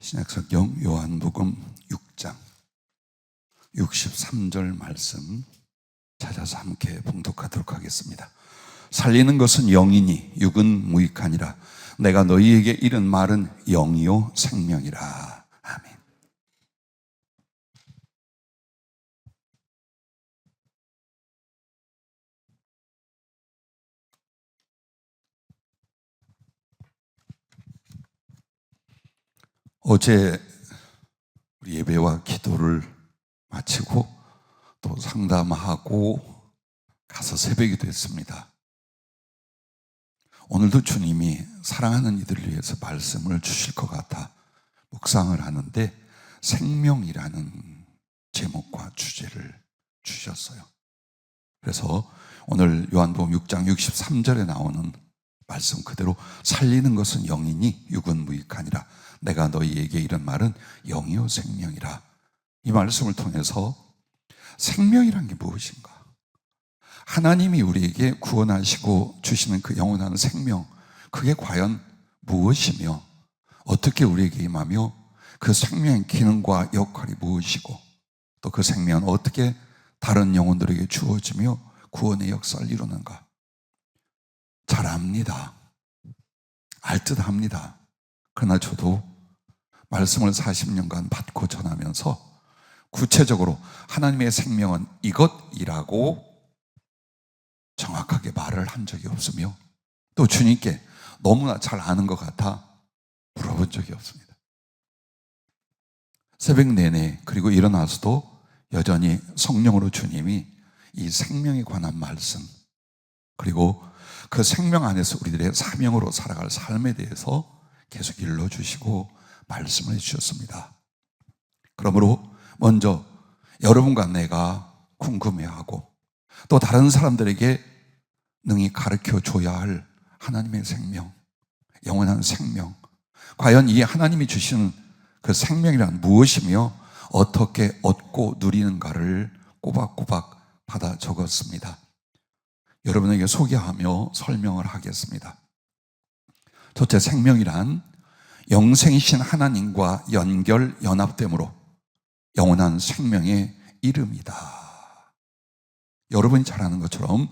신약성경 요한복음 6장 63절 말씀 찾아서 함께 봉독하도록 하겠습니다. 살리는 것은 영이니 육은 무익하니라. 내가 너희에게 이른 말은 영이요 생명이라. 아멘. 어제 우리 예배와 기도를 마치고 또 상담하고 가서 새벽이 됐습니다. 오늘도 주님이 사랑하는 이들을 위해서 말씀을 주실 것 같아 묵상을 하는데 생명이라는 제목과 주제를 주셨어요. 그래서 오늘 요한복음 6장 63절에 나오는 말씀 그대로 살리는 것은 영이니 육은 무익하니라. 내가 너희에게 이런 말은 영이요 생명이라. 이 말씀을 통해서 생명이란 게 무엇인가? 하나님이 우리에게 구원하시고 주시는 그 영원한 생명, 그게 과연 무엇이며 어떻게 우리에게 임하며 그 생명의 기능과 역할이 무엇이고 또 그 생명은 어떻게 다른 영혼들에게 주어지며 구원의 역사를 이루는가? 잘 압니다. 알 듯 합니다. 그러나 저도 말씀을 40년간 받고 전하면서 구체적으로 하나님의 생명은 이것이라고 정확하게 말을 한 적이 없으며 또 주님께 너무나 잘 아는 것 같아 물어본 적이 없습니다. 새벽 내내 그리고 일어나서도 여전히 성령으로 주님이 이 생명에 관한 말씀 그리고 그 생명 안에서 우리들의 사명으로 살아갈 삶에 대해서 계속 일러주시고 말씀을 해주셨습니다. 그러므로 먼저 여러분과 내가 궁금해하고 또 다른 사람들에게 능히 가르쳐줘야 할 하나님의 생명, 영원한 생명, 과연 이 하나님이 주시는 그 생명이란 무엇이며 어떻게 얻고 누리는가를 꼬박꼬박 받아 적었습니다. 여러분에게 소개하며 설명을 하겠습니다. 첫째, 생명이란 영생이신 하나님과 연결, 연합됨으로 영원한 생명의 이름이다. 여러분이 잘 아는 것처럼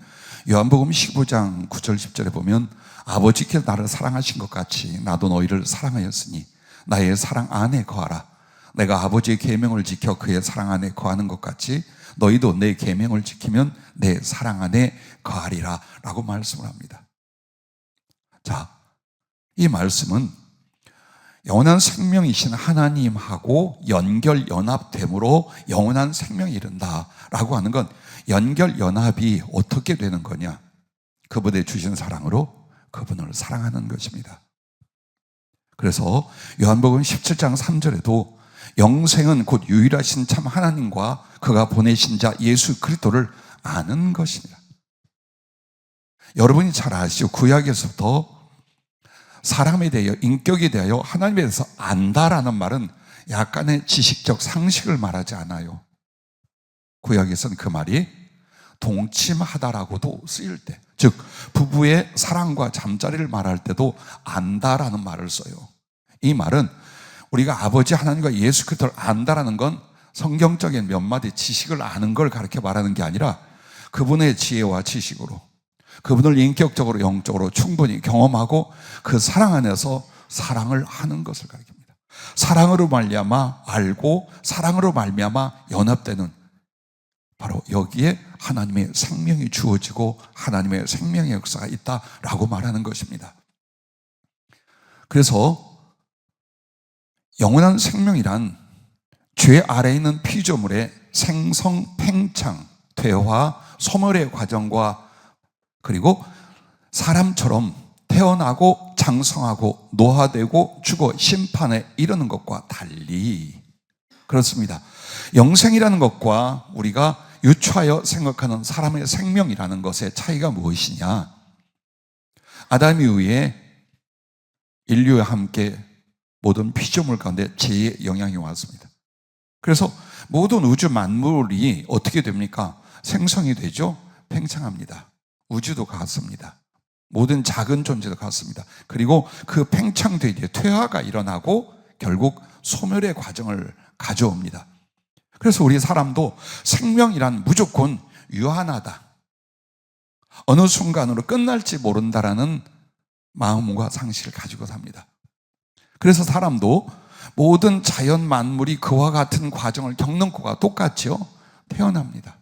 요한복음 15장 9절 10절에 보면 아버지께서 나를 사랑하신 것 같이 나도 너희를 사랑하였으니 나의 사랑 안에 거하라. 내가 아버지의 계명을 지켜 그의 사랑 안에 거하는 것 같이 너희도 내 계명을 지키면 내 사랑 안에 거하리라 라고 말씀을 합니다. 자, 이 말씀은 영원한 생명이신 하나님하고 연결 연합됨으로 영원한 생명이 이른다라고 하는 건 연결 연합이 어떻게 되는 거냐? 그분의 주신 사랑으로 그분을 사랑하는 것입니다. 그래서 요한복음 17장 3절에도 영생은 곧 유일하신 참 하나님과 그가 보내신 자 예수 그리스도를 아는 것이니라. 여러분이 잘 아시죠? 구약에서부터 사람에 대하여, 인격에 대하여 하나님에 대해서 안다라는 말은 약간의 지식적 상식을 말하지 않아요. 구약에서는 그 말이 동침하다라고도 쓰일 때, 즉 부부의 사랑과 잠자리를 말할 때도 안다라는 말을 써요. 이 말은 우리가 아버지 하나님과 예수 그리스도를 안다라는 건 성경적인 몇 마디 지식을 아는 걸 가르쳐 말하는 게 아니라 그분의 지혜와 지식으로 그분을 인격적으로 영적으로 충분히 경험하고 그 사랑 안에서 사랑을 하는 것을 가르칩니다. 사랑으로 말미암아 알고 사랑으로 말미암아 연합되는 바로 여기에 하나님의 생명이 주어지고 하나님의 생명의 역사가 있다라고 말하는 것입니다. 그래서 영원한 생명이란 죄 아래에 있는 피조물의 생성, 팽창, 퇴화, 소멸의 과정과 그리고 사람처럼 태어나고 장성하고 노화되고 죽어 심판에 이르는 것과 달리 그렇습니다. 영생이라는 것과 우리가 유추하여 생각하는 사람의 생명이라는 것의 차이가 무엇이냐? 아담 이후에 인류와 함께 모든 피조물 가운데 죄의 영향이 왔습니다. 그래서 모든 우주 만물이 어떻게 됩니까? 생성이 되죠? 팽창합니다. 우주도 같습니다. 모든 작은 존재도 같습니다. 그리고 그 팽창되기에 퇴화가 일어나고 결국 소멸의 과정을 가져옵니다. 그래서 우리 사람도 생명이란 무조건 유한하다, 어느 순간으로 끝날지 모른다라는 마음과 상식을 가지고 삽니다. 그래서 사람도 모든 자연 만물이 그와 같은 과정을 겪는 것과 똑같지요. 태어납니다.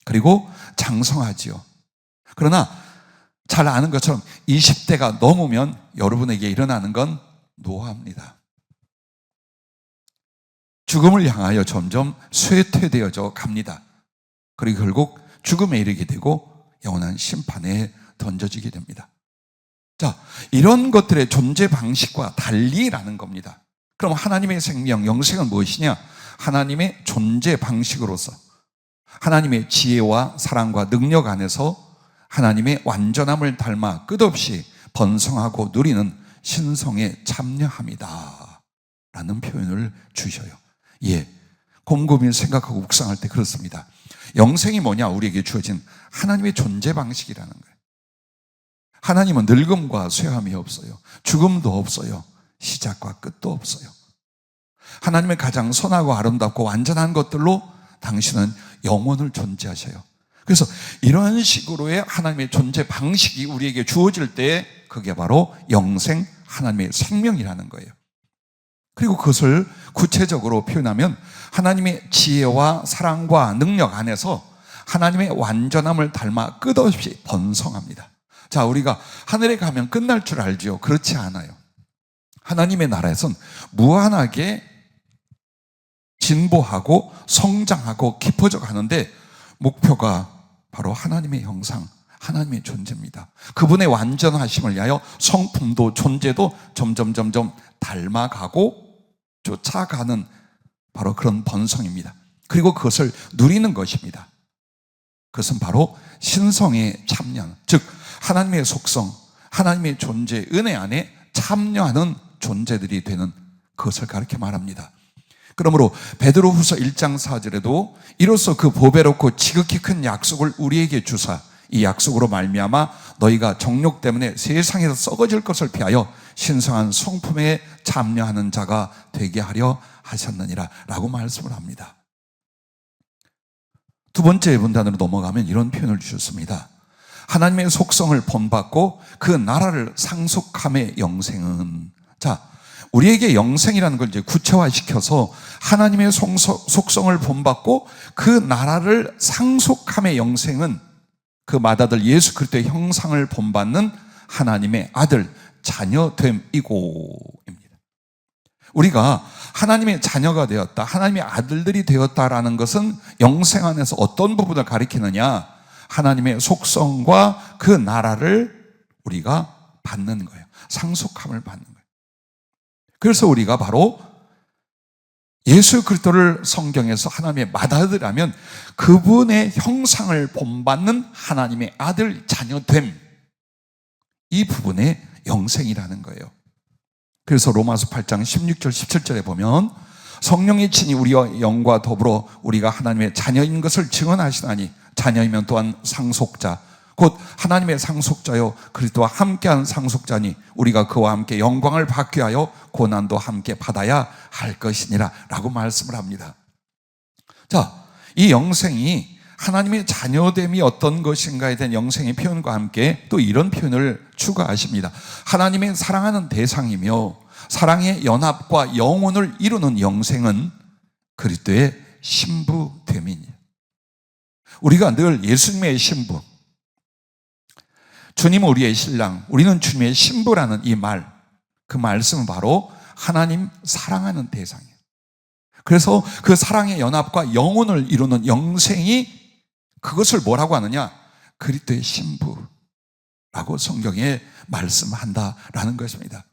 그리고 장성하지요. 그러나 잘 아는 것처럼 20대가 넘으면 여러분에게 일어나는 건 노화입니다. 죽음을 향하여 점점 쇠퇴되어져 갑니다. 그리고 결국 죽음에 이르게 되고 영원한 심판에 던져지게 됩니다. 자, 이런 것들의 존재 방식과 달리라는 겁니다. 그럼 하나님의 생명, 영생은 무엇이냐? 하나님의 존재 방식으로서 하나님의 지혜와 사랑과 능력 안에서 하나님의 완전함을 닮아 끝없이 번성하고 누리는 신성에 참여합니다 라는 표현을 주셔요. 예, 곰곰이 생각하고 묵상할 때 그렇습니다. 영생이 뭐냐? 우리에게 주어진 하나님의 존재 방식이라는 거예요. 하나님은 늙음과 쇠함이 없어요. 죽음도 없어요. 시작과 끝도 없어요. 하나님의 가장 선하고 아름답고 완전한 것들로 당신은 영원을 존재하셔요. 그래서 이런 식으로의 하나님의 존재 방식이 우리에게 주어질 때 그게 바로 영생, 하나님의 생명이라는 거예요. 그리고 그것을 구체적으로 표현하면 하나님의 지혜와 사랑과 능력 안에서 하나님의 완전함을 닮아 끝없이 번성합니다. 자, 우리가 하늘에 가면 끝날 줄 알죠? 그렇지 않아요. 하나님의 나라에선 무한하게 진보하고 성장하고 깊어져 가는데 목표가 바로 하나님의 형상, 하나님의 존재입니다. 그분의 완전하심을 위하여 성품도 존재도 점점 닮아가고 쫓아가는 바로 그런 번성입니다. 그리고 그것을 누리는 것입니다. 그것은 바로 신성에 참여하는, 즉 하나님의 속성, 하나님의 존재, 은혜 안에 참여하는 존재들이 되는 그것을 가르쳐 말합니다. 그러므로 베드로후서 1장 4절에도 이로써 그 보배롭고 지극히 큰 약속을 우리에게 주사 이 약속으로 말미암아 너희가 정욕 때문에 세상에서 썩어질 것을 피하여 신성한 성품에 참여하는 자가 되게 하려 하셨느니라 라고 말씀을 합니다. 두 번째 분단으로 넘어가면 이런 표현을 주셨습니다. 하나님의 속성을 본받고 그 나라를 상속함의 영생은, 자, 우리에게 영생이라는 걸 이제 구체화시켜서 하나님의 속성을 본받고 그 나라를 상속함의 영생은 그 맏아들 예수 그리스도의 형상을 본받는 하나님의 아들 자녀됨이고입니다. 우리가 하나님의 자녀가 되었다, 하나님의 아들들이 되었다라는 것은 영생 안에서 어떤 부분을 가리키느냐? 하나님의 속성과 그 나라를 우리가 받는 거예요. 상속함을 받는 거예요. 그래서 우리가 바로 예수 그리스도를 성경에서 하나님의 맏아들이라면 그분의 형상을 본받는 하나님의 아들 자녀됨, 이 부분의 영생이라는 거예요. 그래서 로마서 8장 16절 17절에 보면 성령이 친히 우리와 영과 더불어 우리가 하나님의 자녀인 것을 증언하시나니 자녀이면 또한 상속자 곧 하나님의 상속자요 그리스도와 함께한 상속자니 우리가 그와 함께 영광을 받게 하여 고난도 함께 받아야 할 것이니라 라고 말씀을 합니다. 자, 이 영생이 하나님의 자녀됨이 어떤 것인가에 대한 영생의 표현과 함께 또 이런 표현을 추가하십니다. 하나님의 사랑하는 대상이며 사랑의 연합과 영혼을 이루는 영생은 그리스도의 신부됨이니, 우리가 늘 예수님의 신부, 주님은 우리의 신랑, 우리는 주님의 신부라는 이 말, 그 말씀은 바로 하나님 사랑하는 대상이에요. 그래서 그 사랑의 연합과 영혼을 이루는 영생이 그것을 뭐라고 하느냐? 그리스도의 신부라고 성경에 말씀한다라는 것입니다.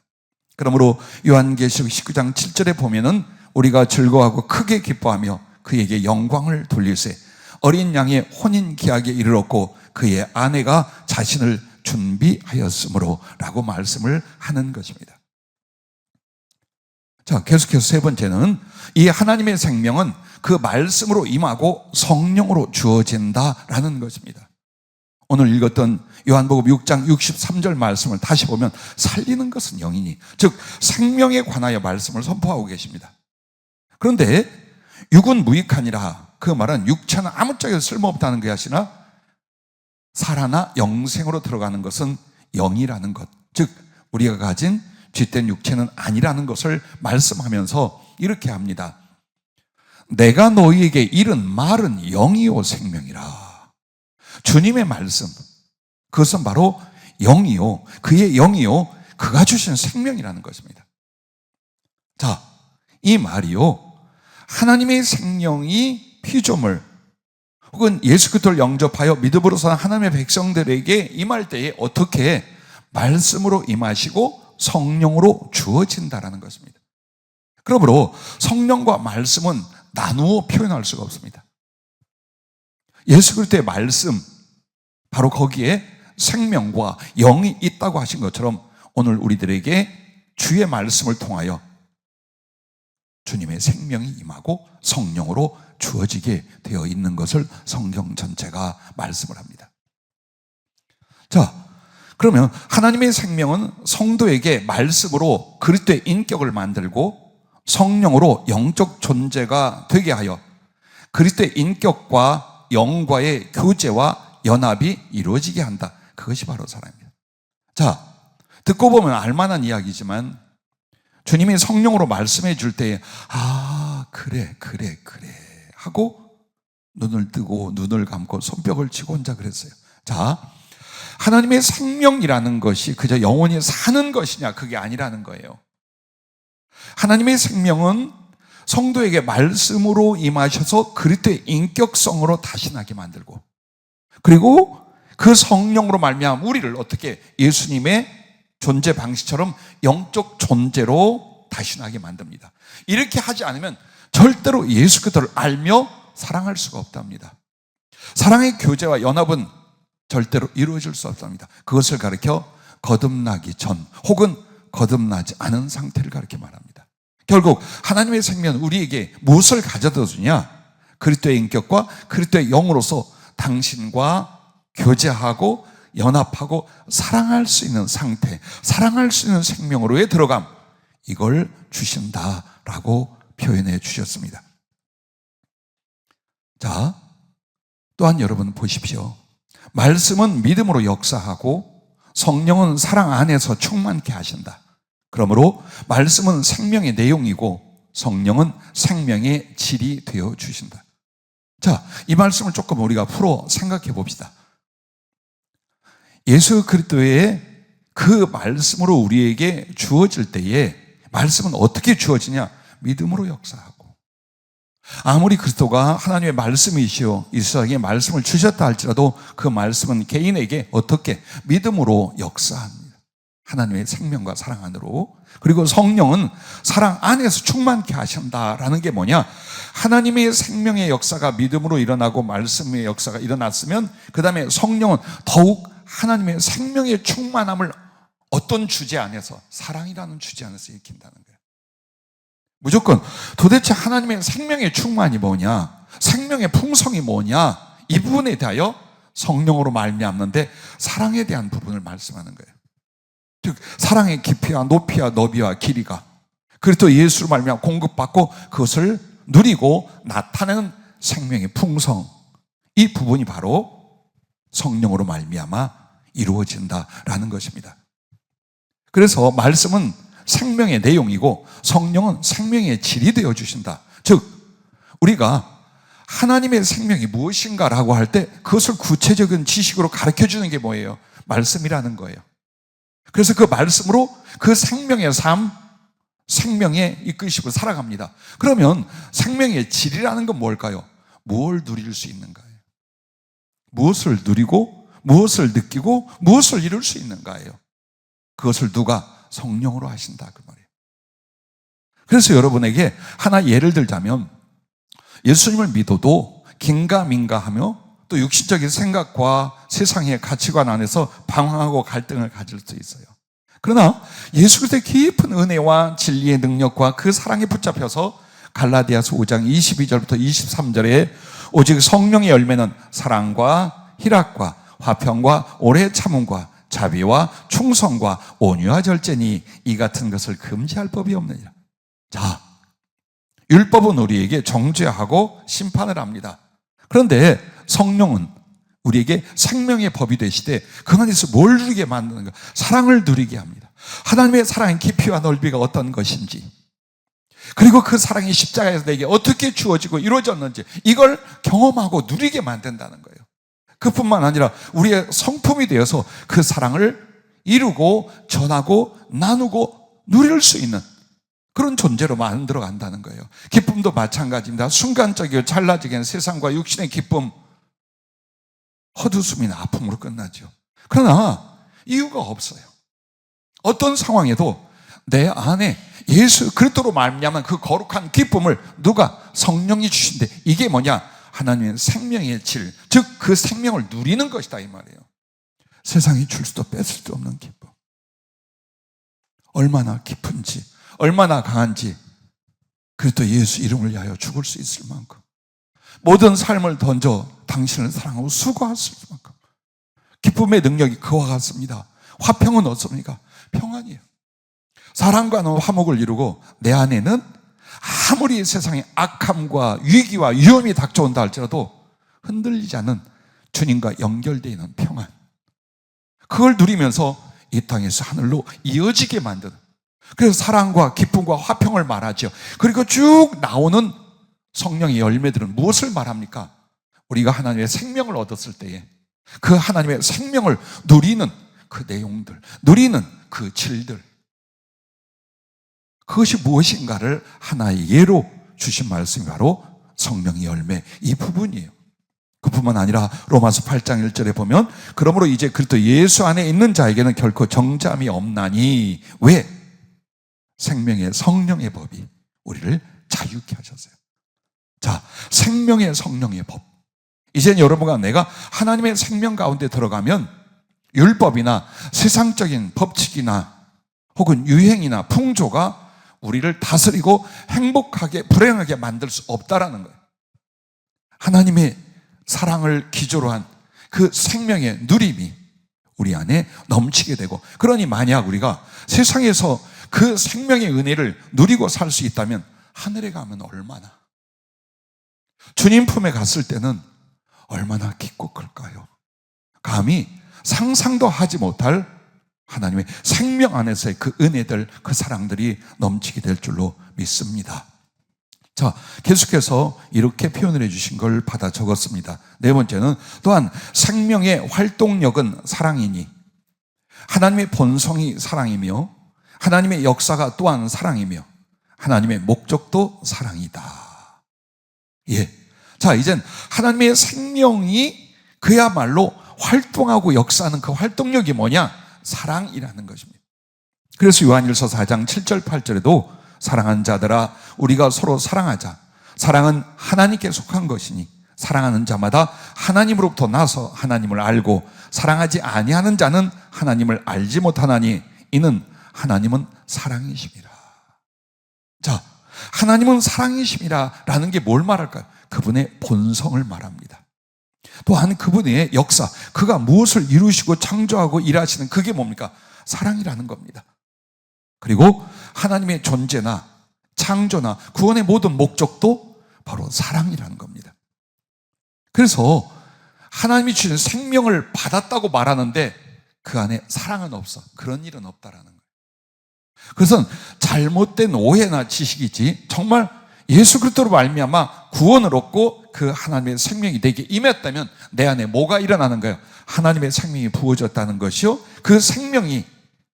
그러므로 요한계시록 19장 7절에 보면은 우리가 즐거워하고 크게 기뻐하며 그에게 영광을 돌릴세 어린 양의 혼인 기약에 이르렀고 그의 아내가 자신을 준비하였으므로 라고 말씀을 하는 것입니다. 자, 계속해서 세 번째는 이 하나님의 생명은 그 말씀으로 임하고 성령으로 주어진다라는 것입니다. 오늘 읽었던 요한복음 6장 63절 말씀을 다시 보면 살리는 것은 영이니, 즉 생명에 관하여 말씀을 선포하고 계십니다. 그런데 육은 무익하니라, 그 말은 육체는 아무짝에도 쓸모없다는 것이나 살아나 영생으로 들어가는 것은 영이라는 것, 즉 우리가 가진 쥐된 육체는 아니라는 것을 말씀하면서 이렇게 합니다. 내가 너희에게 이른 말은 영이요 생명이라. 주님의 말씀, 그것은 바로 영이요, 그의 영이요, 그가 주신 생명이라는 것입니다. 자, 이 말이요, 하나님의 생명이 피조물 혹은 예수 그리스도를 영접하여 믿음으로 사는 하나님의 백성들에게 임할 때에 어떻게 말씀으로 임하시고 성령으로 주어진다라는 것입니다. 그러므로 성령과 말씀은 나누어 표현할 수가 없습니다. 예수 그리스도의 말씀, 바로 거기에 생명과 영이 있다고 하신 것처럼 오늘 우리들에게 주의 말씀을 통하여 주님의 생명이 임하고 성령으로 주어지게 되어 있는 것을 성경 전체가 말씀을 합니다. 자, 그러면 하나님의 생명은 성도에게 말씀으로 그리스도의 인격을 만들고 성령으로 영적 존재가 되게 하여 그리스도의 인격과 영과의 교제와 연합이 이루어지게 한다. 그것이 바로 사랑입니다. 자, 듣고 보면 알만한 이야기지만 주님이 성령으로 말씀해 줄 때에 그래 하고 눈을 뜨고 눈을 감고 손뼉을 치고 혼자 그랬어요. 자, 하나님의 생명이라는 것이 그저 영원히 사는 것이냐, 그게 아니라는 거예요. 하나님의 생명은 성도에게 말씀으로 임하셔서 그리스도의 인격성으로 다신하게 만들고, 그리고 그 성령으로 말미암아 우리를 어떻게 예수님의 존재 방식처럼 영적 존재로 다신하게 만듭니다. 이렇게 하지 않으면 절대로 예수 그리스도를 알며 사랑할 수가 없답니다. 사랑의 교제와 연합은 절대로 이루어질 수 없답니다. 그것을 가리켜 거듭나기 전 혹은 거듭나지 않은 상태를 가리켜 말합니다. 결국 하나님의 생명은 우리에게 무엇을 가져다 주냐? 그리스도의 인격과 그리스도의 영으로서 당신과 교제하고 연합하고 사랑할 수 있는 상태, 사랑할 수 있는 생명으로의 들어감, 이걸 주신다라고 표현해 주셨습니다. 자, 또한 여러분 보십시오. 말씀은 믿음으로 역사하고 성령은 사랑 안에서 충만케 하신다. 그러므로 말씀은 생명의 내용이고 성령은 생명의 질이 되어 주신다. 자, 이 말씀을 조금 우리가 풀어 생각해 봅시다. 예수 그리스도의 그 말씀으로 우리에게 주어질 때에 말씀은 어떻게 주어지냐? 믿음으로 역사하고, 아무리 그리스도가 하나님의 말씀이시오 이스라엘에게 말씀을 주셨다 할지라도 그 말씀은 개인에게 어떻게 믿음으로 역사합니다. 하나님의 생명과 사랑 안으로. 그리고 성령은 사랑 안에서 충만케 하신다라는 게 뭐냐? 하나님의 생명의 역사가 믿음으로 일어나고 말씀의 역사가 일어났으면 그 다음에 성령은 더욱 하나님의 생명의 충만함을 어떤 주제 안에서, 사랑이라는 주제 안에서 익힌다는 거예요. 무조건 도대체 하나님의 생명의 충만이 뭐냐, 생명의 풍성이 뭐냐, 이 부분에 대하여 성령으로 말미암는데 사랑에 대한 부분을 말씀하는 거예요. 즉 사랑의 깊이와 높이와 너비와 길이가 그리스도 예수로 말미암아 공급받고 그것을 누리고 나타내는 생명의 풍성, 이 부분이 바로 성령으로 말미암아 이루어진다라는 것입니다. 그래서 말씀은 생명의 내용이고 성령은 생명의 질이 되어 주신다. 즉 우리가 하나님의 생명이 무엇인가라고 할 때 그것을 구체적인 지식으로 가르쳐 주는 게 뭐예요? 말씀이라는 거예요. 그래서 그 말씀으로 그 생명의 삶, 생명의 이끄시고 살아갑니다. 그러면 생명의 질이라는 건 뭘까요? 뭘 누릴 수 있는가요? 무엇을 누리고 무엇을 느끼고 무엇을 이룰 수 있는가예요. 그것을 누가? 성령으로 하신다, 그 말이에요. 그래서 여러분에게 하나 예를 들자면, 예수님을 믿어도 긴가민가하며 또 육신적인 생각과 세상의 가치관 안에서 방황하고 갈등을 가질 수 있어요. 그러나 예수 그리스도의 깊은 은혜와 진리의 능력과 그 사랑에 붙잡혀서 갈라디아서 5장 22절부터 23절에 오직 성령의 열매는 사랑과 희락과 화평과 오래 참음과 자비와 충성과 온유와 절제니 이 같은 것을 금지할 법이 없느니라. 자, 율법은 우리에게 정죄하고 심판을 합니다. 그런데 성령은 우리에게 생명의 법이 되시되 그 안에서 뭘 누리게 만드는가? 사랑을 누리게 합니다. 하나님의 사랑의 깊이와 넓이가 어떤 것인지, 그리고 그 사랑이 십자가에서 내게 어떻게 주어지고 이루어졌는지 이걸 경험하고 누리게 만든다는 거예요. 그뿐만 아니라 우리의 성품이 되어서 그 사랑을 이루고 전하고 나누고 누릴 수 있는 그런 존재로 만들어 간다는 거예요. 기쁨도 마찬가지입니다. 순간적이고 찰나적인 세상과 육신의 기쁨, 헛웃음이나 아픔으로 끝나죠. 그러나 이유가 없어요. 어떤 상황에도 내 안에 예수 그리스도로 말미암은 그 거룩한 기쁨을 누가? 성령이 주신대. 이게 뭐냐? 하나님의 생명의 질, 즉 그 생명을 누리는 것이다 이 말이에요. 세상이 줄 수도 뺏을 수 없는 기쁨. 얼마나 깊은지, 얼마나 강한지, 그리스도 예수 이름을 위하여 죽을 수 있을 만큼, 모든 삶을 던져 당신을 사랑하고 수고할 수 있을 만큼 기쁨의 능력이 그와 같습니다. 화평은 어떻습니까? 평안이에요. 사랑과는 화목을 이루고 내 안에는 아무리 세상에 악함과 위기와 위험이 닥쳐온다 할지라도 흔들리지 않는 주님과 연결되어 있는 평안, 그걸 누리면서 이 땅에서 하늘로 이어지게 만드는, 그래서 사랑과 기쁨과 화평을 말하죠. 그리고 쭉 나오는 성령의 열매들은 무엇을 말합니까? 우리가 하나님의 생명을 얻었을 때에 그 하나님의 생명을 누리는 그 내용들, 누리는 그 질들, 그것이 무엇인가를 하나의 예로 주신 말씀이 바로 성령의 열매, 이 부분이에요. 그뿐만 아니라 로마서 8장 1절에 보면 그러므로 이제 그리스도 예수 안에 있는 자에게는 결코 정죄함이 없나니, 왜? 생명의 성령의 법이 우리를 자유케 하셨어요. 자, 생명의 성령의 법. 이젠 여러분과 내가 하나님의 생명 가운데 들어가면 율법이나 세상적인 법칙이나 혹은 유행이나 풍조가 우리를 다스리고 행복하게 불행하게 만들 수 없다라는 거예요. 하나님의 사랑을 기조로 한 그 생명의 누림이 우리 안에 넘치게 되고, 그러니 만약 우리가 세상에서 그 생명의 은혜를 누리고 살 수 있다면 하늘에 가면 얼마나, 주님 품에 갔을 때는 얼마나 깊고 클까요? 감히 상상도 하지 못할 하나님의 생명 안에서의 그 은혜들, 그 사랑들이 넘치게 될 줄로 믿습니다. 자, 계속해서 이렇게 표현을 해주신 걸 받아 적었습니다. 네 번째는 또한 생명의 활동력은 사랑이니, 하나님의 본성이 사랑이며 하나님의 역사가 또한 사랑이며 하나님의 목적도 사랑이다. 예. 자, 이젠 하나님의 생명이 그야말로 활동하고 역사하는 그 활동력이 뭐냐? 사랑이라는 것입니다. 그래서 요한일서 4장 7절 8절에도 사랑하는 자들아 우리가 서로 사랑하자. 사랑은 하나님께 속한 것이니 사랑하는 자마다 하나님으로부터 나서 하나님을 알고 사랑하지 아니하는 자는 하나님을 알지 못하나니 이는 하나님은 사랑이심이라. 자, 하나님은 사랑이심이라 라는 게 뭘 말할까요? 그분의 본성을 말합니다. 또한 그분의 역사, 그가 무엇을 이루시고 창조하고 일하시는 그게 뭡니까? 사랑이라는 겁니다. 그리고 하나님의 존재나 창조나 구원의 모든 목적도 바로 사랑이라는 겁니다. 그래서 하나님이 주신 생명을 받았다고 말하는데 그 안에 사랑은 없어. 그런 일은 없다라는 거예요. 그래서 잘못된 오해나 지식이지, 정말 예수 그리스도로 말미암아 구원을 얻고 그 하나님의 생명이 내게 임했다면 내 안에 뭐가 일어나는 거예요? 하나님의 생명이 부어졌다는 것이요, 그 생명이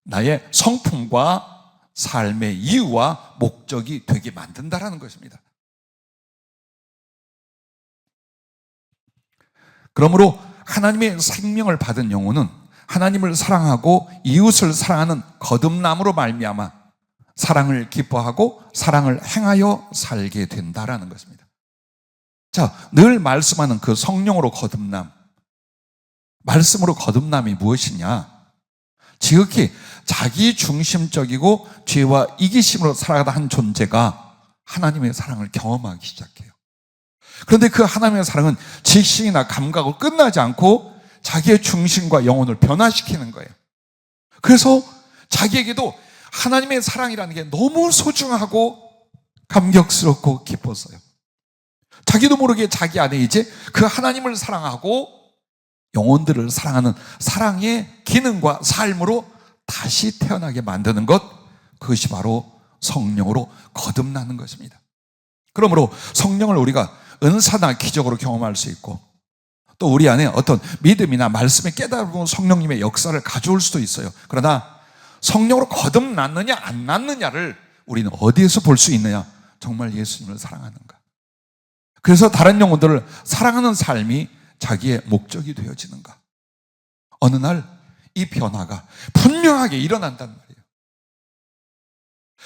나의 성품과 삶의 이유와 목적이 되게 만든다라는 것입니다. 그러므로 하나님의 생명을 받은 영혼은 하나님을 사랑하고 이웃을 사랑하는 거듭남으로 말미암아 사랑을 기뻐하고 사랑을 행하여 살게 된다라는 것입니다. 자, 늘 말씀하는 그 성령으로 거듭남, 말씀으로 거듭남이 무엇이냐? 지극히 자기 중심적이고 죄와 이기심으로 살아가다 한 존재가 하나님의 사랑을 경험하기 시작해요. 그런데 그 하나님의 사랑은 지식이나 감각으로 끝나지 않고 자기의 중심과 영혼을 변화시키는 거예요. 그래서 자기에게도 하나님의 사랑이라는 게 너무 소중하고 감격스럽고 기뻤어요. 자기도 모르게 자기 안에 이제 그 하나님을 사랑하고 영혼들을 사랑하는 사랑의 기능과 삶으로 다시 태어나게 만드는 것, 그것이 바로 성령으로 거듭나는 것입니다. 그러므로 성령을 우리가 은사나 기적으로 경험할 수 있고, 또 우리 안에 어떤 믿음이나 말씀의 깨달음으로 성령님의 역사를 가져올 수도 있어요. 그러나 성령으로 거듭났느냐 안 났느냐를 우리는 어디에서 볼 수 있느냐? 정말 예수님을 사랑하는가? 그래서 다른 영혼들을 사랑하는 삶이 자기의 목적이 되어지는가? 어느 날 이 변화가 분명하게 일어난단 말이에요.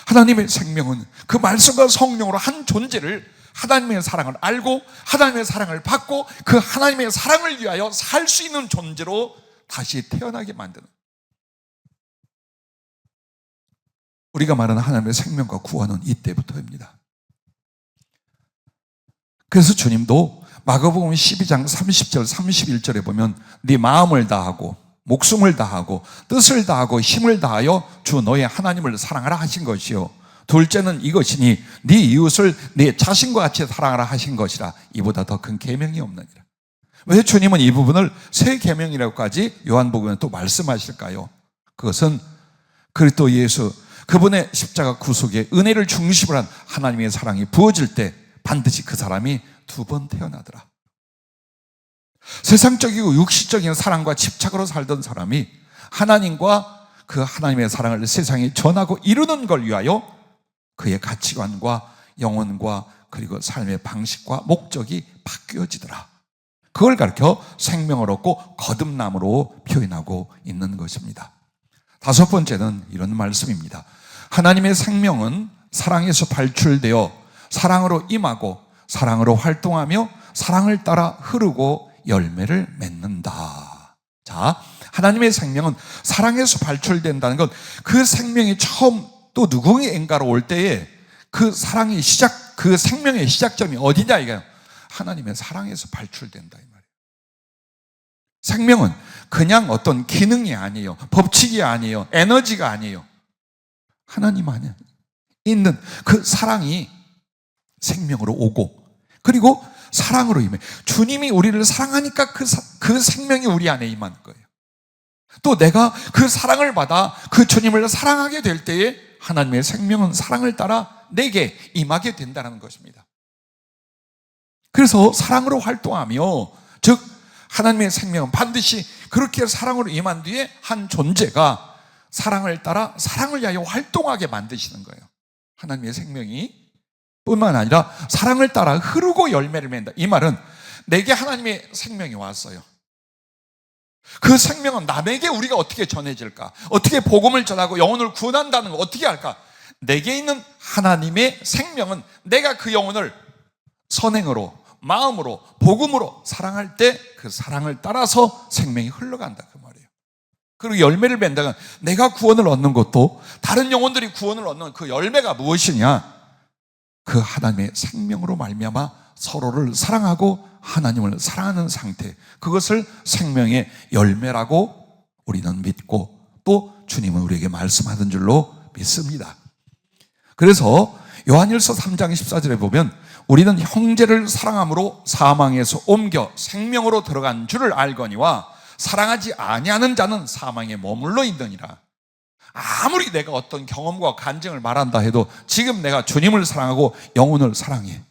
하나님의 생명은 그 말씀과 성령으로 한 존재를, 하나님의 사랑을 알고 하나님의 사랑을 받고 그 하나님의 사랑을 위하여 살 수 있는 존재로 다시 태어나게 만드는, 우리가 말하는 하나님의 생명과 구원은 이때부터입니다. 그래서 주님도 마가복음 12장 30절 31절에 보면 네 마음을 다하고 목숨을 다하고 뜻을 다하고 힘을 다하여 주 너의 하나님을 사랑하라 하신 것이요, 둘째는 이것이니 네 이웃을 네 자신과 같이 사랑하라 하신 것이라. 이보다 더 큰 계명이 없느니라. 왜 주님은 이 부분을 새 계명이라고까지 요한복음에 또 말씀하실까요? 그것은 그리스도 예수, 그분의 십자가 구속의 은혜를 중심으로 한 하나님의 사랑이 부어질 때 반드시 그 사람이 두 번 태어나더라. 세상적이고 육시적인 사랑과 집착으로 살던 사람이 하나님과 그 하나님의 사랑을 세상에 전하고 이루는 걸 위하여 그의 가치관과 영혼과 그리고 삶의 방식과 목적이 바뀌어지더라. 그걸 가르쳐 생명을 얻고 거듭남으로 표현하고 있는 것입니다. 다섯 번째는 이런 말씀입니다. 하나님의 생명은 사랑에서 발출되어 사랑으로 임하고 사랑으로 활동하며 사랑을 따라 흐르고 열매를 맺는다. 자, 하나님의 생명은 사랑에서 발출된다는 건 그 생명이 처음 또 누구인가로 올 때에 그 사랑의 시작, 그 생명의 시작점이 어디냐 이거예요. 하나님의 사랑에서 발출된다 이 말이에요. 생명은 그냥 어떤 기능이 아니에요. 법칙이 아니에요. 에너지가 아니에요. 하나님 안에 있는 그 사랑이 생명으로 오고, 그리고 사랑으로 임해. 주님이 우리를 사랑하니까 그 생명이 우리 안에 임한 거예요. 또 내가 그 사랑을 받아 그 주님을 사랑하게 될 때에 하나님의 생명은 사랑을 따라 내게 임하게 된다는 것입니다. 그래서 사랑으로 활동하며, 즉 하나님의 생명은 반드시 그렇게 사랑으로 임한 뒤에 한 존재가 사랑을 따라 사랑을 위하여 활동하게 만드시는 거예요. 하나님의 생명이 뿐만 아니라 사랑을 따라 흐르고 열매를 맺는다. 이 말은 내게 하나님의 생명이 왔어요. 그 생명은 남에게 우리가 어떻게 전해질까? 어떻게 복음을 전하고 영혼을 구원한다는 거 어떻게 할까? 내게 있는 하나님의 생명은 내가 그 영혼을 선행으로, 마음으로, 복음으로 사랑할 때 그 사랑을 따라서 생명이 흘러간다 그 말이에요. 그리고 열매를 맺는다는, 내가 구원을 얻는 것도 다른 영혼들이 구원을 얻는 그 열매가 무엇이냐? 그 하나님의 생명으로 말미암아 서로를 사랑하고 하나님을 사랑하는 상태, 그것을 생명의 열매라고 우리는 믿고 또 주님은 우리에게 말씀하는 줄로 믿습니다. 그래서 요한일서 3장 14절에 보면 우리는 형제를 사랑함으로 사망에서 옮겨 생명으로 들어간 줄을 알거니와 사랑하지 아니하는 자는 사망에 머물러 있느니라. 아무리 내가 어떤 경험과 간증을 말한다 해도 지금 내가 주님을 사랑하고 영혼을 사랑해,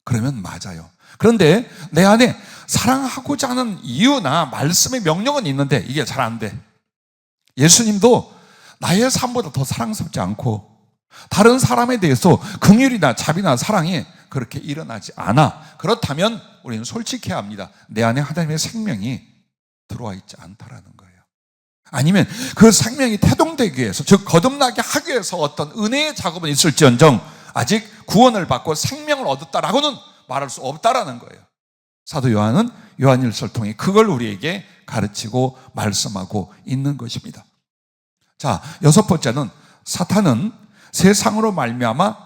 그러면 맞아요. 그런데 내 안에 사랑하고자 하는 이유나 말씀의 명령은 있는데 이게 잘 안 돼. 예수님도 나의 삶보다 더 사랑스럽지 않고 다른 사람에 대해서 긍휼이나 자비나 사랑이 그렇게 일어나지 않아. 그렇다면 우리는 솔직해야 합니다. 내 안에 하나님의 생명이 들어와 있지 않다라는 거예요. 아니면 그 생명이 태동되기 위해서, 즉 거듭나게 하기 위해서 어떤 은혜의 작업은 있을지언정 아직 구원을 받고 생명을 얻었다라고는 말할 수 없다라는 거예요. 사도 요한은 요한일서를 통해 그걸 우리에게 가르치고 말씀하고 있는 것입니다. 자, 여섯 번째는 사탄은 세상으로 말미암아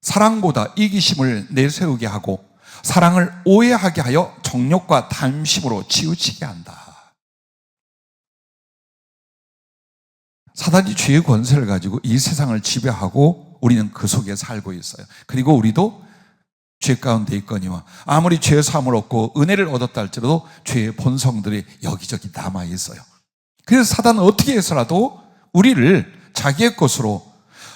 사랑보다 이기심을 내세우게 하고 사랑을 오해하게 하여 정욕과 탐심으로 치우치게 한다. 사단이 죄의 권세를 가지고 이 세상을 지배하고 우리는 그 속에 살고 있어요. 그리고 우리도 죄 가운데 있거니와 아무리 죄의 사함을 얻고 은혜를 얻었다 할지라도 죄의 본성들이 여기저기 남아 있어요. 그래서 사단은 어떻게 해서라도 우리를 자기의 것으로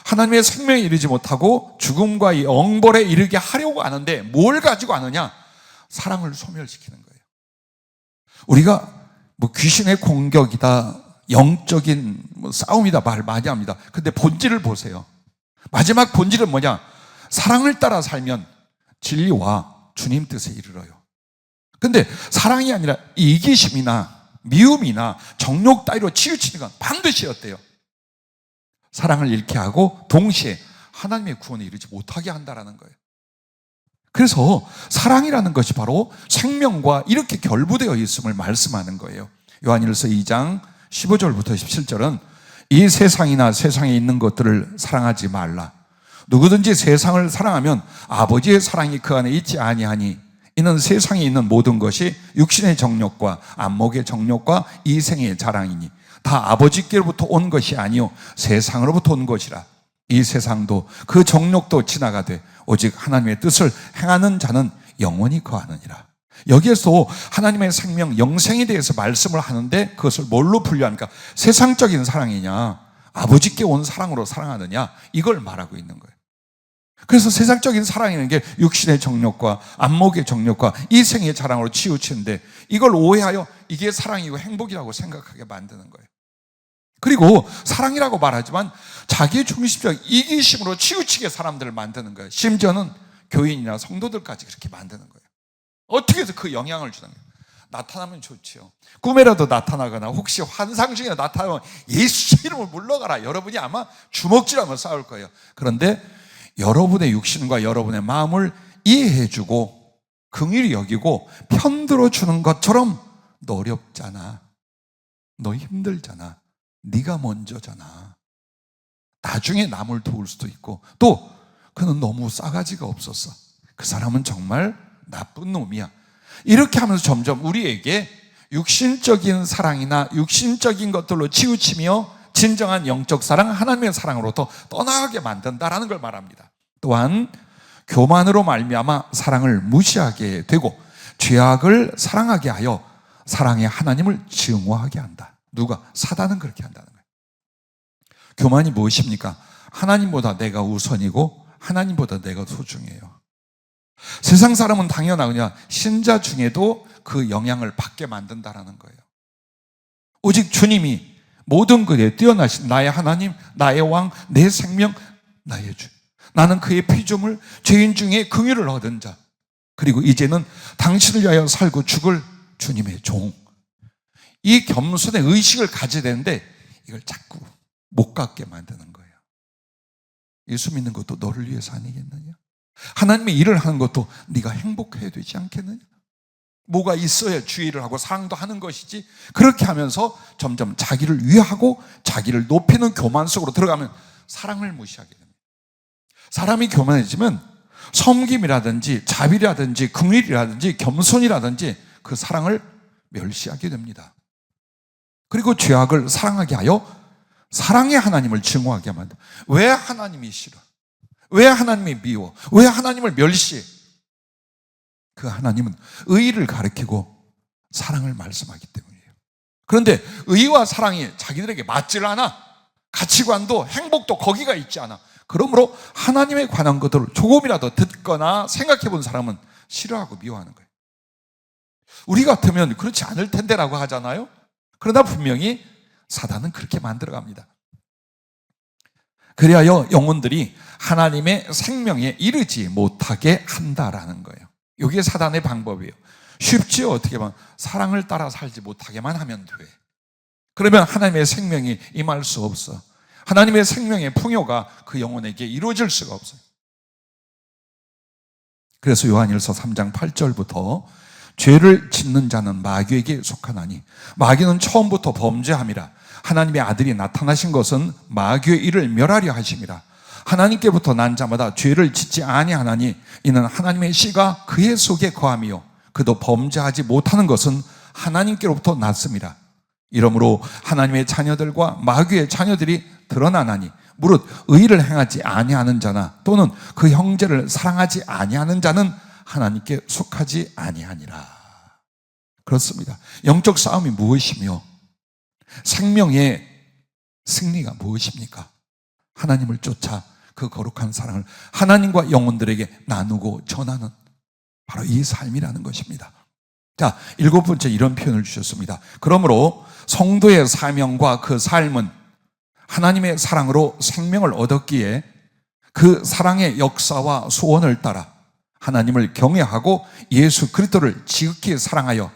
하나님의 생명에 이르지 못하고 죽음과 이 엉벌에 이르게 하려고 하는데 뭘 가지고 하느냐? 사랑을 소멸시키는 거예요. 우리가 귀신의 공격이다, 영적인 싸움이다 말 많이 합니다. 근데 본질을 보세요. 마지막 본질은 뭐냐? 사랑을 따라 살면 진리와 주님 뜻에 이르러요. 근데 사랑이 아니라 이기심이나 미움이나 정욕 따위로 치우치는 건 반드시 어때요? 사랑을 잃게 하고 동시에 하나님의 구원에 이르지 못하게 한다라는 거예요. 그래서 사랑이라는 것이 바로 생명과 이렇게 결부되어 있음을 말씀하는 거예요. 요한일서 2장 15절부터 17절은 이 세상이나 세상에 있는 것들을 사랑하지 말라. 누구든지 세상을 사랑하면 아버지의 사랑이 그 안에 있지 아니하니 이는 세상에 있는 모든 것이 육신의 정욕과 안목의 정욕과 이생의 자랑이니 다 아버지께로부터 온 것이 아니요 세상으로부터 온 것이라. 이 세상도 그 정욕도 지나가되 오직 하나님의 뜻을 행하는 자는 영원히 거하느니라. 여기에서 하나님의 생명, 영생에 대해서 말씀을 하는데 그것을 뭘로 분류합니까? 세상적인 사랑이냐 아버지께 온 사랑으로 사랑하느냐 이걸 말하고 있는 거예요. 그래서 세상적인 사랑이라는 게 육신의 정욕과 안목의 정욕과 이생의 자랑으로 치우치는데 이걸 오해하여 이게 사랑이고 행복이라고 생각하게 만드는 거예요. 그리고 사랑이라고 말하지만 자기 중심적 이기심으로 치우치게 사람들을 만드는 거예요. 심지어는 교인이나 성도들까지 그렇게 만드는 거예요. 어떻게 해서 그 영향을 주는 거예요? 나타나면 좋지요. 꿈에라도 나타나거나 혹시 환상 중에 나타나면 예수 이름을 물러가라. 여러분이 아마 주먹질하며 싸울 거예요. 그런데 여러분의 육신과 여러분의 마음을 이해해주고 긍휼히 여기고 편들어주는 것처럼 너 어렵잖아. 너 힘들잖아. 네가 먼저잖아. 나중에 남을 도울 수도 있고 또 그는 너무 싸가지가 없었어. 그 사람은 정말 나쁜 놈이야. 이렇게 하면서 점점 우리에게 육신적인 사랑이나 육신적인 것들로 치우치며 진정한 영적 사랑, 하나님의 사랑으로부터 떠나가게 만든다라는 걸 말합니다. 또한 교만으로 말미암아 사랑을 무시하게 되고 죄악을 사랑하게 하여 사랑의 하나님을 증오하게 한다. 누가? 사단은 그렇게 한다는 거예요. 교만이 무엇입니까? 하나님보다 내가 우선이고 하나님보다 내가 소중해요. 세상 사람은 당연하냐 신자 중에도 그 영향을 받게 만든다라는 거예요. 오직 주님이 모든 것에 뛰어나신 나의 하나님, 나의 왕, 내 생명, 나의 주. 나는 그의 피조물, 죄인 중에 긍휼을 얻은 자. 그리고 이제는 당신을 위하여 살고 죽을 주님의 종. 이 겸손의 의식을 가져야 되는데 이걸 자꾸 못 갖게 만드는 거예요. 예수 믿는 것도 너를 위해서 아니겠느냐? 하나님의 일을 하는 것도 네가 행복해야 되지 않겠느냐? 뭐가 있어야 주의 일을 하고 사랑도 하는 것이지. 그렇게 하면서 점점 자기를 위하고 자기를 높이는 교만 속으로 들어가면 사랑을 무시하게 됩니다. 사람이 교만해지면 섬김이라든지 자비라든지 긍휼이라든지 겸손이라든지 그 사랑을 멸시하게 됩니다. 그리고 죄악을 사랑하게 하여 사랑의 하나님을 증오하게 만든다. 왜 하나님이 싫어? 왜 하나님이 미워? 왜 하나님을 멸시해? 그 하나님은 의를 가리키고 사랑을 말씀하기 때문이에요. 그런데 의와 사랑이 자기들에게 맞질 않아. 가치관도 행복도 거기가 있지 않아. 그러므로 하나님에 관한 것들을 조금이라도 듣거나 생각해 본 사람은 싫어하고 미워하는 거예요. 우리 같으면 그렇지 않을 텐데라고 하잖아요. 그러나 분명히 사단은 그렇게 만들어갑니다. 그리하여 영혼들이 하나님의 생명에 이르지 못하게 한다라는 거예요. 이게 사단의 방법이에요. 쉽지요. 어떻게 보면 사랑을 따라 살지 못하게만 하면 돼. 그러면 하나님의 생명이 임할 수 없어. 하나님의 생명의 풍요가 그 영혼에게 이루어질 수가 없어요. 그래서 요한일서 3장 8절부터 죄를 짓는 자는 마귀에게 속하나니 마귀는 처음부터 범죄함이라. 하나님의 아들이 나타나신 것은 마귀의 일을 멸하려 하심이라. 하나님께부터 난 자마다 죄를 짓지 아니하나니 이는 하나님의 씨가 그의 속에 거함이요 그도 범죄하지 못하는 것은 하나님께로부터 났습니다. 이러므로 하나님의 자녀들과 마귀의 자녀들이 드러나나니 무릇 의를 행하지 아니하는 자나 또는 그 형제를 사랑하지 아니하는 자는 하나님께 속하지 아니하니라. 그렇습니다. 영적 싸움이 무엇이며 생명의 승리가 무엇입니까? 하나님을 쫓아 그 거룩한 사랑을 하나님과 영혼들에게 나누고 전하는 바로 이 삶이라는 것입니다. 자, 7번째 이런 표현을 주셨습니다. 그러므로 성도의 사명과 그 삶은 하나님의 사랑으로 생명을 얻었기에 그 사랑의 역사와 소원을 따라 하나님을 경외하고 예수 그리스도를 지극히 사랑하여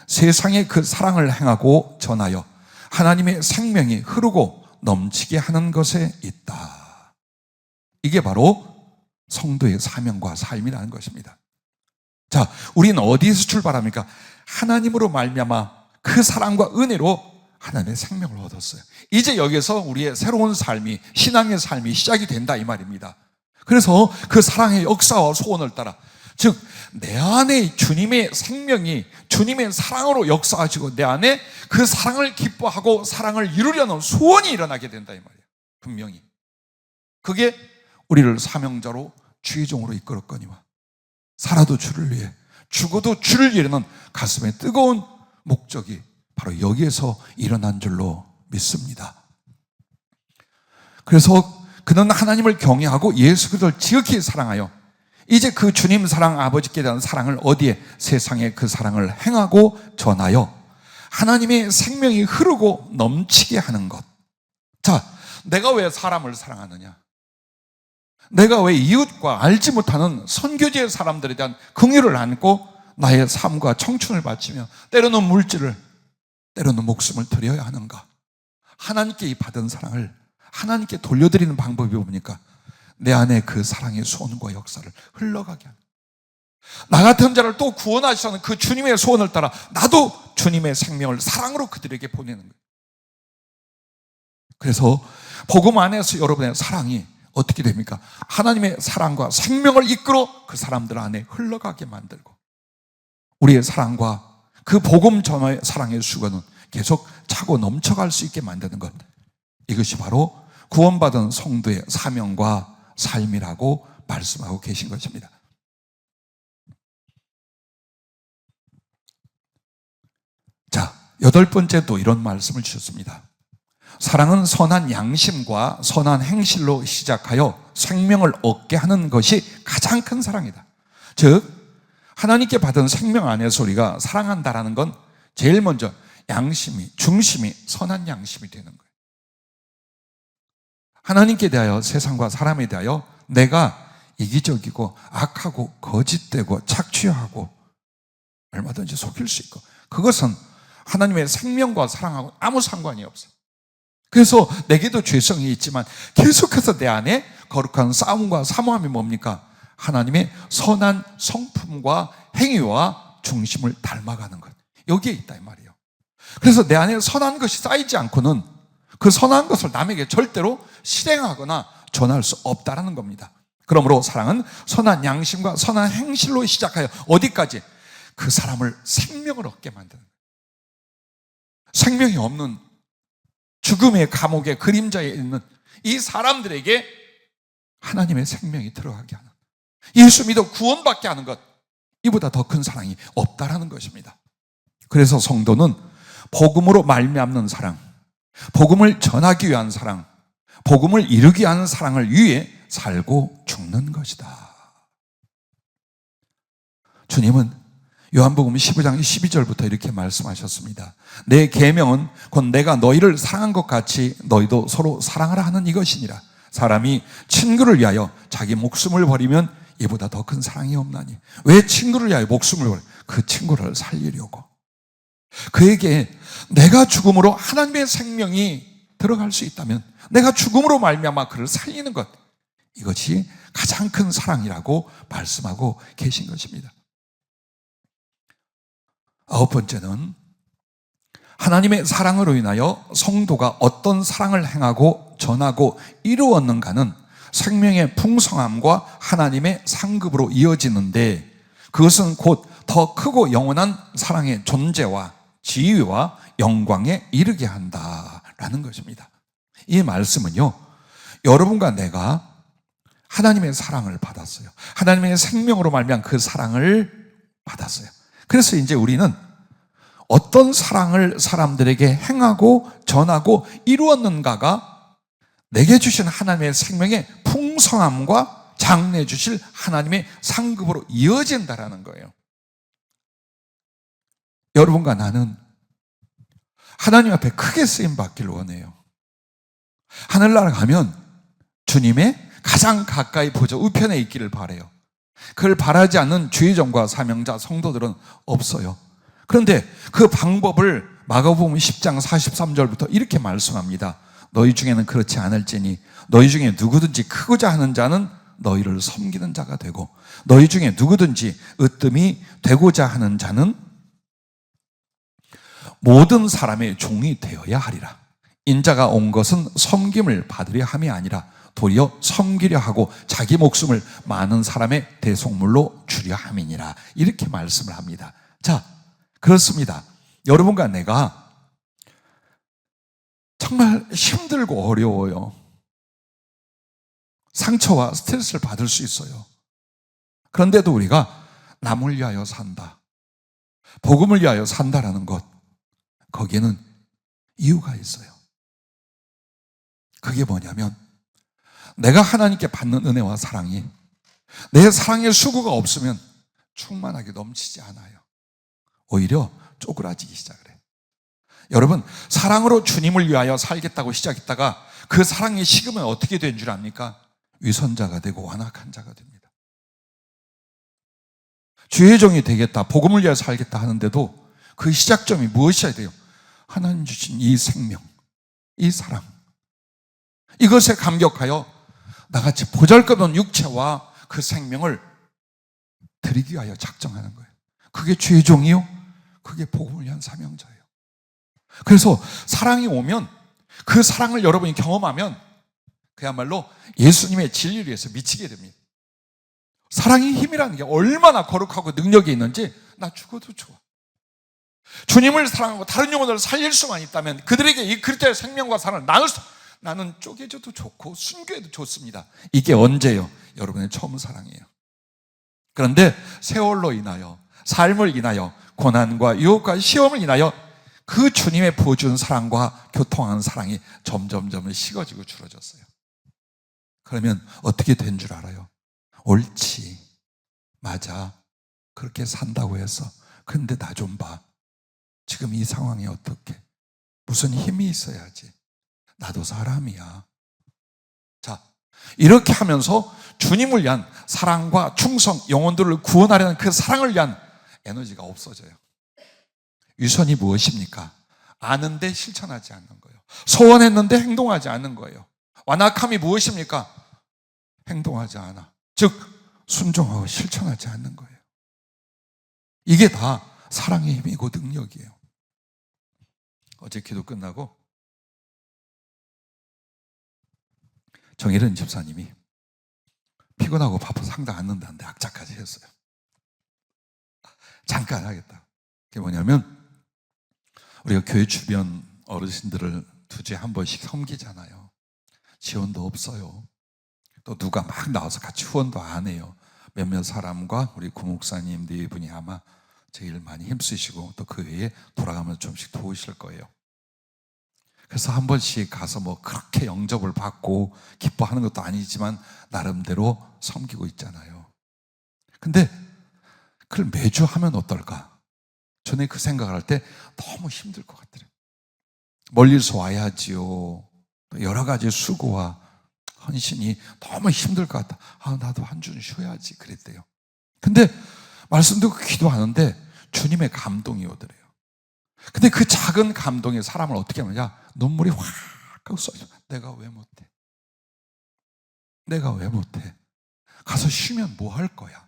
세상에 그 사랑을 행하고 전하여 하나님의 생명이 흐르고 넘치게 하는 것에 있다. 이게 바로 성도의 사명과 삶이라는 것입니다. 자, 우리는 어디에서 출발합니까? 하나님으로 말미암아 그 사랑과 은혜로 하나님의 생명을 얻었어요. 이제 여기서 우리의 새로운 삶이, 신앙의 삶이 시작이 된다 이 말입니다. 그래서 그 사랑의 역사와 소원을 따라, 즉 내 안에 주님의 생명이 주님의 사랑으로 역사하시고 내 안에 그 사랑을 기뻐하고 사랑을 이루려는 소원이 일어나게 된다 이 말이에요. 분명히 그게 우리를 사명자로 주의 종으로 이끌었거니와 살아도 주를 위해 죽어도 주를 위해는 가슴에 뜨거운 목적이 바로 여기에서 일어난 줄로 믿습니다. 그래서 그는 하나님을 경외하고 예수 그리스도를 지극히 사랑하여 이제 그 주님 사랑, 아버지께 대한 사랑을 어디에? 세상에 그 사랑을 행하고 전하여 하나님의 생명이 흐르고 넘치게 하는 것. 자, 내가 왜 사람을 사랑하느냐? 내가 왜 이웃과 알지 못하는 선교지의 사람들에 대한 긍휼을 안고 나의 삶과 청춘을 바치며 때로는 물질을, 때로는 목숨을 드려야 하는가? 하나님께 이 받은 사랑을 하나님께 돌려드리는 방법이 뭡니까? 내 안에 그 사랑의 소원과 역사를 흘러가게 하는, 나 같은 자를 또 구원하시는 그 주님의 소원을 따라 나도 주님의 생명을 사랑으로 그들에게 보내는 거예요. 그래서 복음 안에서 여러분의 사랑이 어떻게 됩니까? 하나님의 사랑과 생명을 이끌어 그 사람들 안에 흘러가게 만들고 우리의 사랑과 그 복음 전의 사랑의 수건은 계속 차고 넘쳐갈 수 있게 만드는 것, 이것이 바로 구원받은 성도의 사명과 삶이라고 말씀하고 계신 것입니다. 자, 8번째도 이런 말씀을 주셨습니다. 사랑은 선한 양심과 선한 행실로 시작하여 생명을 얻게 하는 것이 가장 큰 사랑이다. 즉 하나님께 받은 생명 안에서 우리가 사랑한다라는 건 제일 먼저 양심이, 중심이 선한 양심이 되는 거예요. 하나님께 대하여, 세상과 사람에 대하여 내가 이기적이고 악하고 거짓되고 착취하고 얼마든지 속일 수 있고, 그것은 하나님의 생명과 사랑하고 아무 상관이 없어요. 그래서 내게도 죄성이 있지만 계속해서 내 안에 거룩한 싸움과 사모함이 뭡니까? 하나님의 선한 성품과 행위와 중심을 닮아가는 것, 여기에 있다 이 말이에요. 그래서 내 안에 선한 것이 쌓이지 않고는 그 선한 것을 남에게 절대로 실행하거나 전할 수 없다라는 겁니다. 그러므로 사랑은 선한 양심과 선한 행실로 시작하여 어디까지? 그 사람을 생명을 얻게 만드는 거예요. 생명이 없는 죽음의 감옥의 그림자에 있는 이 사람들에게 하나님의 생명이 들어가게 하는, 예수 믿어 구원받게 하는 것, 이보다 더 큰 사랑이 없다라는 것입니다. 그래서 성도는 복음으로 말미암는 사랑, 복음을 전하기 위한 사랑, 복음을 이루기 위한 사랑을 위해 살고 죽는 것이다. 주님은 요한복음 15장 12절부터 이렇게 말씀하셨습니다. 내 계명은 곧 내가 너희를 사랑한 것 같이 너희도 서로 사랑하라 하는 이것이니라. 사람이 친구를 위하여 자기 목숨을 버리면 이보다 더 큰 사랑이 없나니. 왜 친구를 위하여 목숨을 버려? 그 친구를 살리려고. 그에게 내가 죽음으로 하나님의 생명이 들어갈 수 있다면 내가 죽음으로 말미암아 그를 살리는 것, 이것이 가장 큰 사랑이라고 말씀하고 계신 것입니다. 9번째는 하나님의 사랑으로 인하여 성도가 어떤 사랑을 행하고 전하고 이루었는가는 생명의 풍성함과 하나님의 상급으로 이어지는데, 그것은 곧 더 크고 영원한 사랑의 존재와 지위와 영광에 이르게 한다라는 것입니다. 이 말씀은요, 여러분과 내가 하나님의 사랑을 받았어요. 하나님의 생명으로 말미암은 그 사랑을 받았어요. 그래서 이제 우리는 어떤 사랑을 사람들에게 행하고 전하고 이루었는가가 내게 주신 하나님의 생명의 풍성함과 장래해 주실 하나님의 상급으로 이어진다라는 거예요. 여러분과 나는 하나님 앞에 크게 쓰임 받기를 원해요. 하늘나라 가면 주님의 가장 가까이 보좌 우편에 있기를 바라요. 그걸 바라지 않는 주의종과 사명자 성도들은 없어요. 그런데 그 방법을 마가복음 10장 43절부터 이렇게 말씀합니다. 너희 중에는 그렇지 않을지니 너희 중에 누구든지 크고자 하는 자는 너희를 섬기는 자가 되고 너희 중에 누구든지 으뜸이 되고자 하는 자는 모든 사람의 종이 되어야 하리라. 인자가 온 것은 섬김을 받으려 함이 아니라 도리어 섬기려 하고 자기 목숨을 많은 사람의 대속물로 주려 함이니라. 이렇게 말씀을 합니다. 자, 그렇습니다. 여러분과 내가 정말 힘들고 어려워요. 상처와 스트레스를 받을 수 있어요. 그런데도 우리가 남을 위하여 산다, 복음을 위하여 산다라는 것, 거기에는 이유가 있어요. 그게 뭐냐면 내가 하나님께 받는 은혜와 사랑이 내 사랑의 수고가 없으면 충만하게 넘치지 않아요. 오히려 쪼그라지기 시작을 해요. 여러분, 사랑으로 주님을 위하여 살겠다고 시작했다가 그 사랑이 식으면 어떻게 된 줄 압니까? 위선자가 되고 완악한 자가 됩니다. 주의 종이 되겠다, 복음을 위하여 살겠다 하는데도 그 시작점이 무엇이어야 돼요? 하나님 주신 이 생명, 이 사랑, 이것에 감격하여 나같이 보잘것없는 육체와 그 생명을 드리기 위하여 작정하는 거예요. 그게 주의 종이요? 그게 복음을 위한 사명자예요. 그래서 사랑이 오면 그 사랑을 여러분이 경험하면 그야말로 예수님의 진리를 위해서 미치게 됩니다. 사랑의 힘이라는 게 얼마나 거룩하고 능력이 있는지 나 죽어도 좋아. 주님을 사랑하고 다른 영혼들을 살릴 수만 있다면 그들에게 이 그리스도의 생명과 사랑을 나눌 수, 나는 쪼개져도 좋고 순교해도 좋습니다. 이게 언제요? 여러분의 처음 사랑이에요. 그런데 세월로 인하여, 삶을 인하여, 고난과 유혹과 시험을 인하여 그 주님의 보여준 사랑과 교통하는 사랑이 점점 식어지고 줄어졌어요. 그러면 어떻게 된 줄 알아요? 옳지, 맞아, 그렇게 산다고 해서. 근데 나 좀 봐, 지금 이 상황이 어떻게, 무슨 힘이 있어야지, 나도 사람이야. 자, 이렇게 하면서 주님을 위한 사랑과 충성, 영혼들을 구원하려는 그 사랑을 위한 에너지가 없어져요. 위선이 무엇입니까? 아는데 실천하지 않는 거예요. 소원했는데 행동하지 않는 거예요. 완악함이 무엇입니까? 행동하지 않아. 즉 순종하고 실천하지 않는 거예요. 이게 다 사랑의 힘이고 능력이에요. 어제 기도 끝나고 정일은 집사님이 피곤하고 바빠서 상담 안 는다는데 악착까지 했어요. 잠깐 하겠다. 그게 뭐냐면 우리가 교회 주변 어르신들을 두 주에 한 번씩 섬기잖아요. 지원도 없어요. 또 누가 막 나와서 같이 후원도 안 해요. 몇몇 사람과 우리 구목사님 네 분이 아마 제일 많이 힘쓰시고 또 그 외에 돌아가면서 좀씩 도우실 거예요. 그래서 한 번씩 가서 뭐 그렇게 영접을 받고 기뻐하는 것도 아니지만 나름대로 섬기고 있잖아요. 근데 그걸 매주 하면 어떨까? 전에 그 생각을 할 때 너무 힘들 것 같더래요. 멀리서 와야지요. 여러 가지 수고와 헌신이 너무 힘들 것 같다. 나도 한 주는 쉬어야지 그랬대요. 근데 말씀 듣고 기도하는데 주님의 감동이 오더래요. 근데 그 작은 감동이 사람을 어떻게 하느냐? 눈물이 확 하고 쏟아져. 내가 왜 못해? 내가 왜 못해? 가서 쉬면 뭐 할 거야?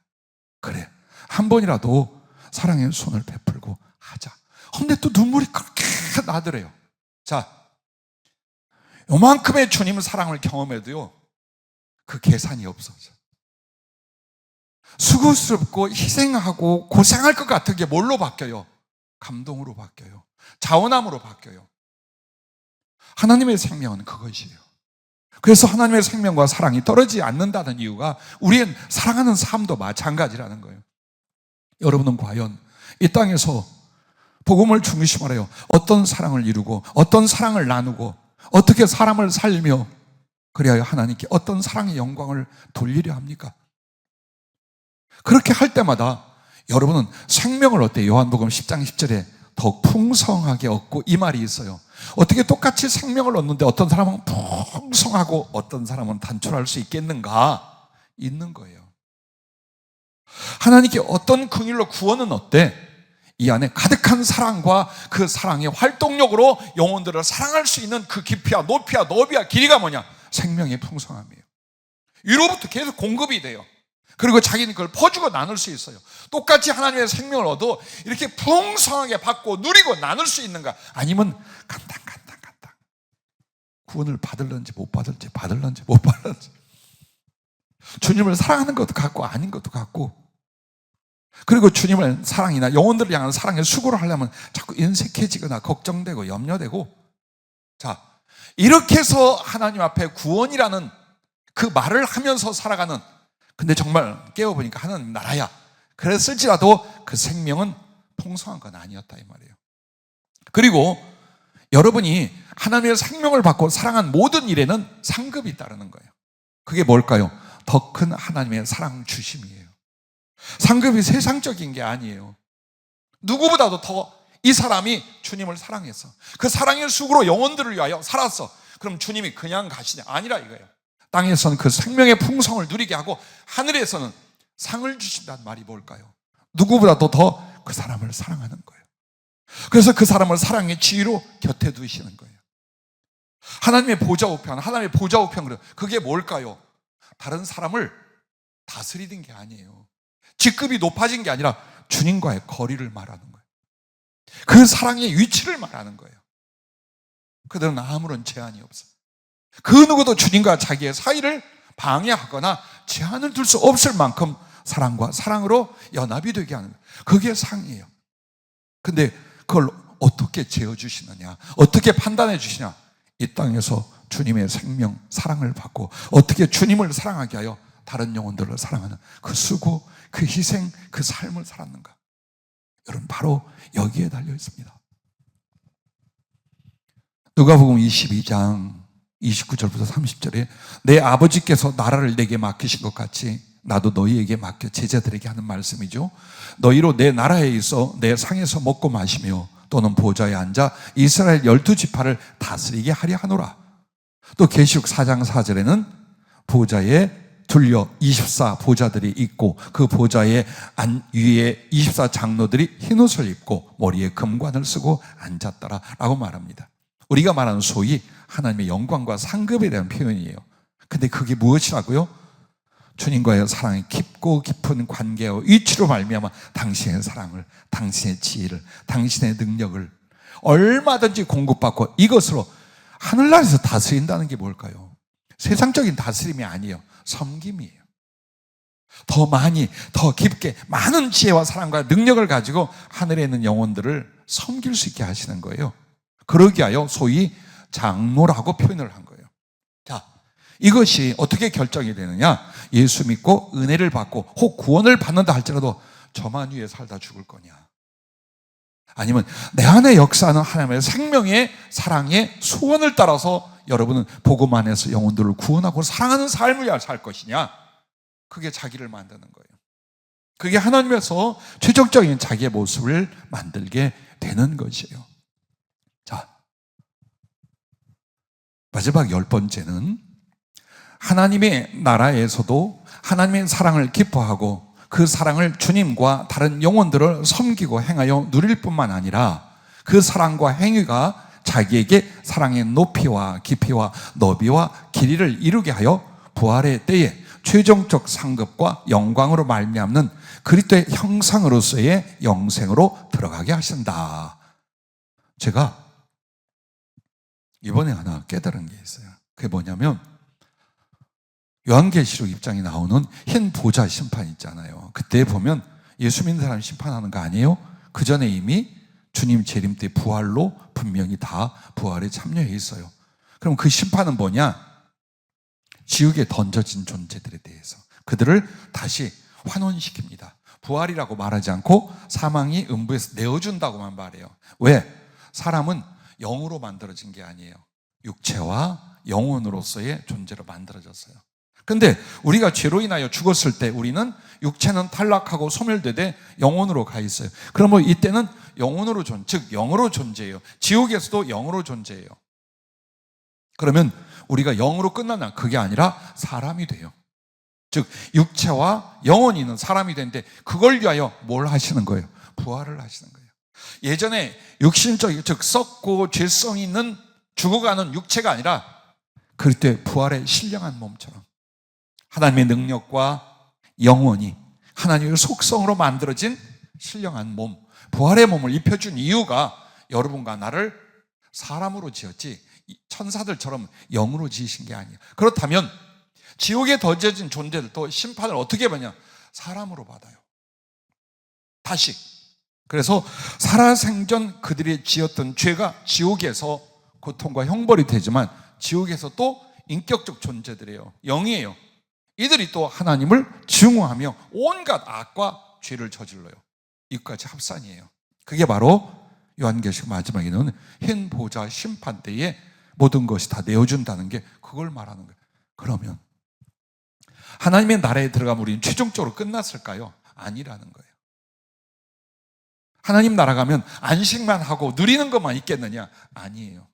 그래, 한 번이라도 사랑의 손을 베풀고 하자. 근데 또 눈물이 그렇게 나더래요. 자, 요만큼의 주님의 사랑을 경험해도요, 그 계산이 없어져. 수고스럽고 희생하고 고생할 것 같은 게 뭘로 바뀌어요? 감동으로 바뀌어요. 자원함으로 바뀌어요. 하나님의 생명은 그것이에요. 그래서 하나님의 생명과 사랑이 떨어지지 않는다는 이유가 우리는 사랑하는 삶도 마찬가지라는 거예요. 여러분은 과연 이 땅에서 복음을 중심으로 해요. 어떤 사랑을 이루고 어떤 사랑을 나누고 어떻게 사람을 살며 그래야 하나님께 어떤 사랑의 영광을 돌리려 합니까? 그렇게 할 때마다 여러분은 생명을 어때요? 요한복음 10장 10절에 더 풍성하게 얻고 이 말이 있어요. 어떻게 똑같이 생명을 얻는데 어떤 사람은 풍성하고 어떤 사람은 단촐할 수 있겠는가? 있는 거예요. 하나님께 어떤 긍휼로 구원은 어때? 이 안에 가득한 사랑과 그 사랑의 활동력으로 영혼들을 사랑할 수 있는 그 깊이와 높이와 너비와 길이가 뭐냐? 생명의 풍성함이에요. 위로부터 계속 공급이 돼요. 그리고 자기는 그걸 퍼주고 나눌 수 있어요. 똑같이 하나님의 생명을 얻어 이렇게 풍성하게 받고 누리고 나눌 수 있는가? 아니면 간당 구원을 받을런지 못 받을지 받을런지 못 받을런지 주님을 사랑하는 것도 같고 아닌 것도 같고 그리고 주님을 사랑이나 영혼들을 향한 사랑에 수고를 하려면 자꾸 인색해지거나 걱정되고 염려되고 자 이렇게 해서 하나님 앞에 구원이라는 그 말을 하면서 살아가는 근데 정말 깨워보니까 하나님 나라야 그랬을지라도 그 생명은 풍성한 건 아니었다 이 말이에요. 그리고 여러분이 하나님의 생명을 받고 사랑한 모든 일에는 상급이 따르는 거예요. 그게 뭘까요? 더 큰 하나님의 사랑 주심이에요. 상급이 세상적인 게 아니에요. 누구보다도 더 이 사람이 주님을 사랑했어. 그 사랑의 수고로 영혼들을 위하여 살았어. 그럼 주님이 그냥 가시냐? 아니라 이거예요. 땅에서는 그 생명의 풍성을 누리게 하고 하늘에서는 상을 주신다는 말이 뭘까요? 누구보다도 더 그 사람을 사랑하는 거예요. 그래서 그 사람을 사랑의 지위로 곁에 두시는 거예요. 하나님의 보좌 우편, 하나님의 보좌 우편 그게 뭘까요? 다른 사람을 다스리는 게 아니에요. 직급이 높아진 게 아니라 주님과의 거리를 말하는 거예요. 그 사랑의 위치를 말하는 거예요. 그들은 아무런 제한이 없어요. 그 누구도 주님과 자기의 사이를 방해하거나 제한을 둘 수 없을 만큼 사랑과 사랑으로 연합이 되게 하는 거예요. 그게 상이에요. 근데 그걸 어떻게 재어주시느냐, 어떻게 판단해 주시냐, 이 땅에서 주님의 생명, 사랑을 받고 어떻게 주님을 사랑하게 하여 다른 영혼들을 사랑하는 그 수고, 그 희생, 그 삶을 살았는가. 여러분 바로 여기에 달려 있습니다. 누가복음 22장 29절부터 30절에 내 아버지께서 나라를 내게 맡기신 것 같이 나도 너희에게 맡겨 제자들에게 하는 말씀이죠. 너희로 내 나라에 있어 내 상에서 먹고 마시며 또는 보좌에 앉아 이스라엘 12지파를 다스리게 하려 하노라. 또 계시록 4장 4절에는 보좌에 둘려 24 보좌들이 있고 그 보좌의 위에 24 장로들이 흰옷을 입고 머리에 금관을 쓰고 앉았더라 라고 말합니다. 우리가 말하는 소위 하나님의 영광과 상급에 대한 표현이에요. 근데 그게 무엇이라고요? 주님과의 사랑이 깊고 깊은 관계와 위치로 말미암아 당신의 사랑을, 당신의 지혜를, 당신의 능력을 얼마든지 공급받고 이것으로 하늘나라에서 다스린다는 게 뭘까요? 세상적인 다스림이 아니에요. 섬김이에요. 더 많이, 더 깊게 많은 지혜와 사랑과 능력을 가지고 하늘에 있는 영혼들을 섬길 수 있게 하시는 거예요. 그러기 위하여 소위 장로라고 표현을 한 거예요. 자, 이것이 어떻게 결정이 되느냐? 예수 믿고 은혜를 받고 혹 구원을 받는다 할지라도 저만 위에 살다 죽을 거냐? 아니면 내 안에 역사하는 하나님의 생명의 사랑의 소원을 따라서 여러분은 복음 안에서 영혼들을 구원하고 사랑하는 삶을 살 것이냐? 그게 자기를 만드는 거예요. 그게 하나님에서 최종적인 자기의 모습을 만들게 되는 것이에요. 자, 마지막 10번째는 하나님의 나라에서도 하나님의 사랑을 기뻐하고 그 사랑을 주님과 다른 영혼들을 섬기고 행하여 누릴 뿐만 아니라 그 사랑과 행위가 자기에게 사랑의 높이와 깊이와 너비와 길이를 이루게 하여 부활의 때에 최종적 상급과 영광으로 말미암는 그리스도의 형상으로서의 영생으로 들어가게 하신다. 제가 이번에 하나 깨달은 게 있어요. 그게 뭐냐면 요한계시록 입장에 나오는 흰 보좌 심판 있잖아요. 그때 보면 예수 믿는 사람 심판하는 거 아니에요? 그 전에 이미 주님 재림 때 부활로 분명히 다 부활에 참여해 있어요. 그럼 그 심판은 뭐냐? 지옥에 던져진 존재들에 대해서 그들을 다시 환원시킵니다. 부활이라고 말하지 않고 사망이 음부에서 내어준다고만 말해요. 왜? 사람은 영으로 만들어진 게 아니에요. 육체와 영혼으로서의 존재로 만들어졌어요. 근데 우리가 죄로 인하여 죽었을 때 우리는 육체는 탈락하고 소멸되되 영혼으로 가 있어요. 그러면 이때는 영혼으로 즉 영으로 존재해요. 지옥에서도 영으로 존재해요. 그러면 우리가 영으로 끝나나? 그게 아니라 사람이 돼요. 즉 육체와 영혼이 있는 사람이 되는데 그걸 위하여 뭘 하시는 거예요? 부활을 하시는 거예요. 예전에 육신적, 즉 썩고 죄성이 있는 죽어가는 육체가 아니라 그때 부활의 신령한 몸처럼 하나님의 능력과 영혼이 하나님의 속성으로 만들어진 신령한 몸, 부활의 몸을 입혀준 이유가 여러분과 나를 사람으로 지었지 천사들처럼 영으로 지으신 게 아니에요. 그렇다면 지옥에 던져진 존재들도 심판을 어떻게 받냐? 사람으로 받아요. 다시. 그래서 살아생전 그들이 지었던 죄가 지옥에서 고통과 형벌이 되지만 지옥에서 또 인격적 존재들이에요. 영이에요. 이들이 또 하나님을 증오하며 온갖 악과 죄를 저질러요. 이것까지 합산이에요. 그게 바로 요한계시록 마지막에 나오는 흰 보좌 심판 때에 모든 것이 다 내어준다는 게 그걸 말하는 거예요. 그러면 하나님의 나라에 들어가면 우리는 최종적으로 끝났을까요? 아니라는 거예요. 하나님 나라 가면 안식만 하고 누리는 것만 있겠느냐? 아니에요.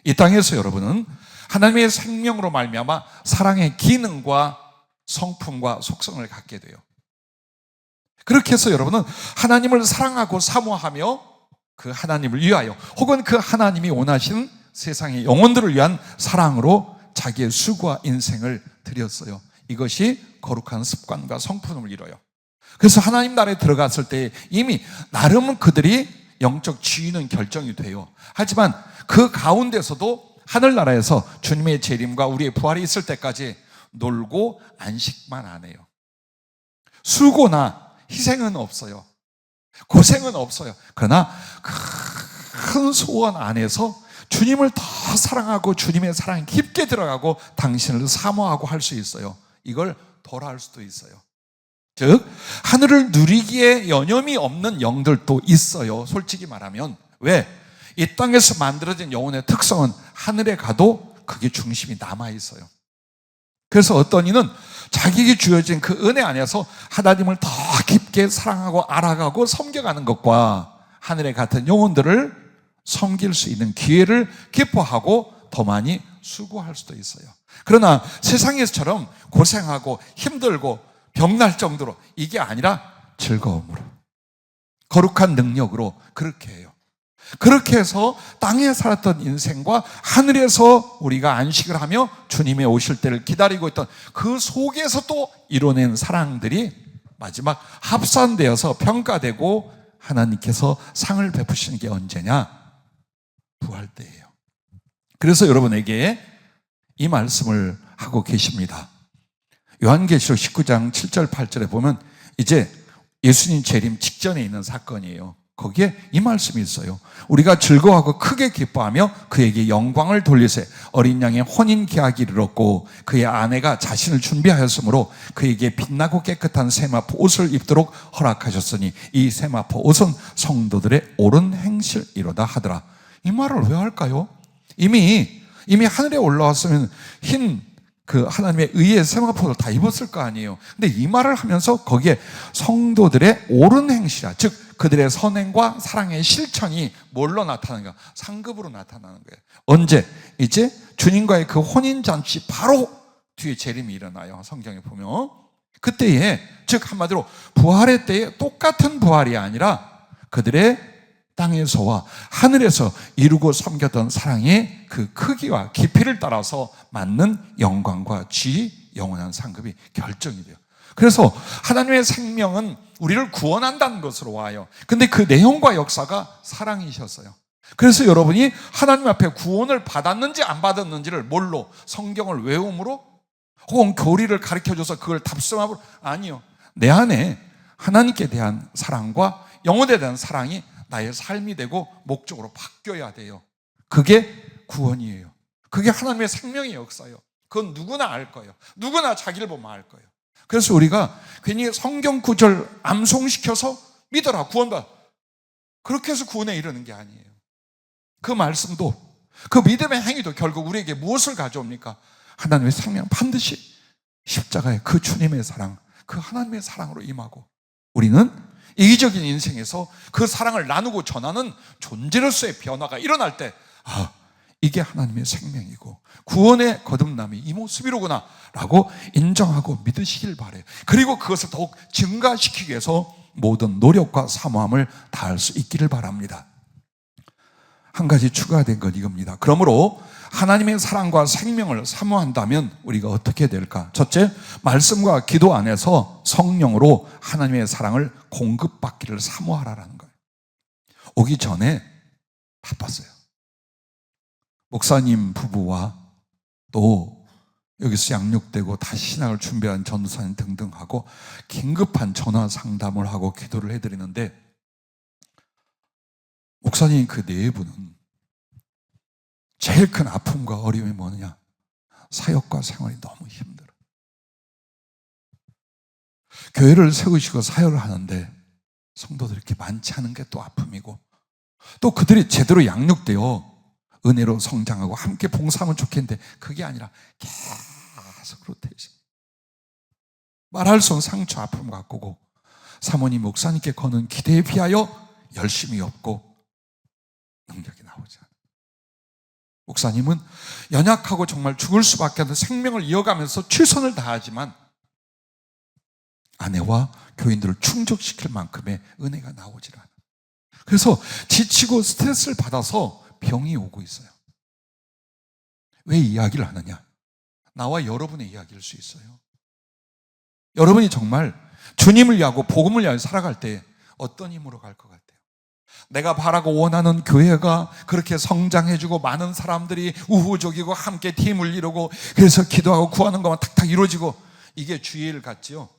이 땅에서 여러분은 하나님의 생명으로 말미암아 사랑의 기능과 성품과 속성을 갖게 돼요. 그렇게 해서 여러분은 하나님을 사랑하고 사모하며 그 하나님을 위하여 혹은 그 하나님이 원하시는 세상의 영혼들을 위한 사랑으로 자기의 수고와 인생을 드렸어요. 이것이 거룩한 습관과 성품을 이뤄요. 그래서 하나님 나라에 들어갔을 때 이미 나름 그들이 영적 지위는 결정이 돼요. 하지만 그 가운데서도 하늘나라에서 주님의 재림과 우리의 부활이 있을 때까지 놀고 안식만 안 해요. 수고나 희생은 없어요. 고생은 없어요. 그러나 큰 소원 안에서 주님을 더 사랑하고 주님의 사랑에 깊게 들어가고 당신을 사모하고 할 수 있어요. 이걸 덜할 수도 있어요. 즉 하늘을 누리기에 여념이 없는 영들도 있어요. 솔직히 말하면. 왜? 이 땅에서 만들어진 영혼의 특성은 하늘에 가도 그게 중심이 남아있어요. 그래서 어떤 이는 자기에게 주어진 그 은혜 안에서 하나님을 더 깊게 사랑하고 알아가고 섬겨가는 것과 하늘에 같은 영혼들을 섬길 수 있는 기회를 기뻐하고 더 많이 수고할 수도 있어요. 그러나 세상에서처럼 고생하고 힘들고 병날 정도로 이게 아니라 즐거움으로 거룩한 능력으로 그렇게 해요. 그렇게 해서 땅에 살았던 인생과 하늘에서 우리가 안식을 하며 주님의 오실 때를 기다리고 있던 그 속에서 또 이뤄낸 사랑들이 마지막 합산되어서 평가되고 하나님께서 상을 베푸시는 게 언제냐? 부활 때예요. 그래서 여러분에게 이 말씀을 하고 계십니다. 요한계시록 19장 7절 8절에 보면 이제 예수님 재림 직전에 있는 사건이에요. 거기에 이 말씀이 있어요. 우리가 즐거워하고 크게 기뻐하며 그에게 영광을 돌리세. 어린 양의 혼인 계약이 이르렀고 그의 아내가 자신을 준비하였으므로 그에게 빛나고 깨끗한 세마포 옷을 입도록 허락하셨으니 이 세마포 옷은 성도들의 옳은 행실이로다 하더라. 이 말을 왜 할까요? 이미 하늘에 올라왔으면 그 하나님의 의의 세마포를 다 입었을 거 아니에요. 근데 이 말을 하면서 거기에 성도들의 옳은 행실이야. 즉 그들의 선행과 사랑의 실천이 뭘로 나타나는가? 상급으로 나타나는 거예요. 언제? 이제 주님과의 그 혼인잔치 바로 뒤에 재림이 일어나요. 성경에 보면 그때에 즉 한마디로 부활의 때에 똑같은 부활이 아니라 그들의 땅에서와 하늘에서 이루고 섬겼던 사랑의 그 크기와 깊이를 따라서 맞는 영광과 지위, 영원한 상급이 결정이 돼요. 그래서 하나님의 생명은 우리를 구원한다는 것으로 와요. 근데 그 내용과 역사가 사랑이셨어요. 그래서 여러분이 하나님 앞에 구원을 받았는지 안 받았는지를 뭘로? 성경을 외움으로 혹은 교리를 가르쳐줘서 그걸 답습함으로, 아니요. 내 안에 하나님께 대한 사랑과 영혼에 대한 사랑이 나의 삶이 되고 목적으로 바뀌어야 돼요. 그게 구원이에요. 그게 하나님의 생명의 역사예요. 그건 누구나 알 거예요. 누구나 자기를 보면 알 거예요. 그래서 우리가 괜히 성경 구절 암송시켜서 믿어라, 구원받아, 그렇게 해서 구원에 이르는 게 아니에요. 그 말씀도, 그 믿음의 행위도 결국 우리에게 무엇을 가져옵니까? 하나님의 생명, 반드시 십자가의 그 주님의 사랑, 그 하나님의 사랑으로 임하고, 우리는 이기적인 인생에서 그 사랑을 나누고 전하는 존재로서의 변화가 일어날 때, 이게 하나님의 생명이고 구원의 거듭남이 이 모습이로구나 라고 인정하고 믿으시길 바라요. 그리고 그것을 더욱 증가시키기 위해서 모든 노력과 사모함을 다할 수 있기를 바랍니다. 한 가지 추가된 건 이겁니다. 그러므로 하나님의 사랑과 생명을 사모한다면 우리가 어떻게 될까? 첫째, 말씀과 기도 안에서 성령으로 하나님의 사랑을 공급받기를 사모하라는 거예요. 오기 전에 바빴어요. 목사님 부부와 또 여기서 양육되고 다시 신학을 준비한 전도사님 등등하고 긴급한 전화 상담을 하고 기도를 해드리는데, 목사님 그 네 분은 제일 큰 아픔과 어려움이 뭐냐? 사역과 생활이 너무 힘들어. 교회를 세우시고 사역을 하는데 성도들이 이렇게 많지 않은 게 또 아픔이고, 또 그들이 제대로 양육되어 은혜로 성장하고 함께 봉사하면 좋겠는데 그게 아니라 계속 로테이션, 말할 수 없는 상처, 아픔 갖고고, 사모님 목사님께 거는 기대에 비하여 열심이 없고 능력이 나오지 않아요. 목사님은 연약하고 정말 죽을 수밖에 없는 생명을 이어가면서 최선을 다하지만 아내와 교인들을 충족시킬 만큼의 은혜가 나오질 않아요. 그래서 지치고 스트레스를 받아서 병이 오고 있어요. 왜 이야기를 하느냐? 나와 여러분의 이야기일 수 있어요. 여러분이 정말 주님을 위하고 복음을 위하여 살아갈 때 어떤 힘으로 갈 것 같아요? 내가 바라고 원하는 교회가 그렇게 성장해주고 많은 사람들이 우호적이고 함께 팀을 이루고 그래서 기도하고 구하는 것만 탁탁 이루어지고, 이게 주의 일 같지요?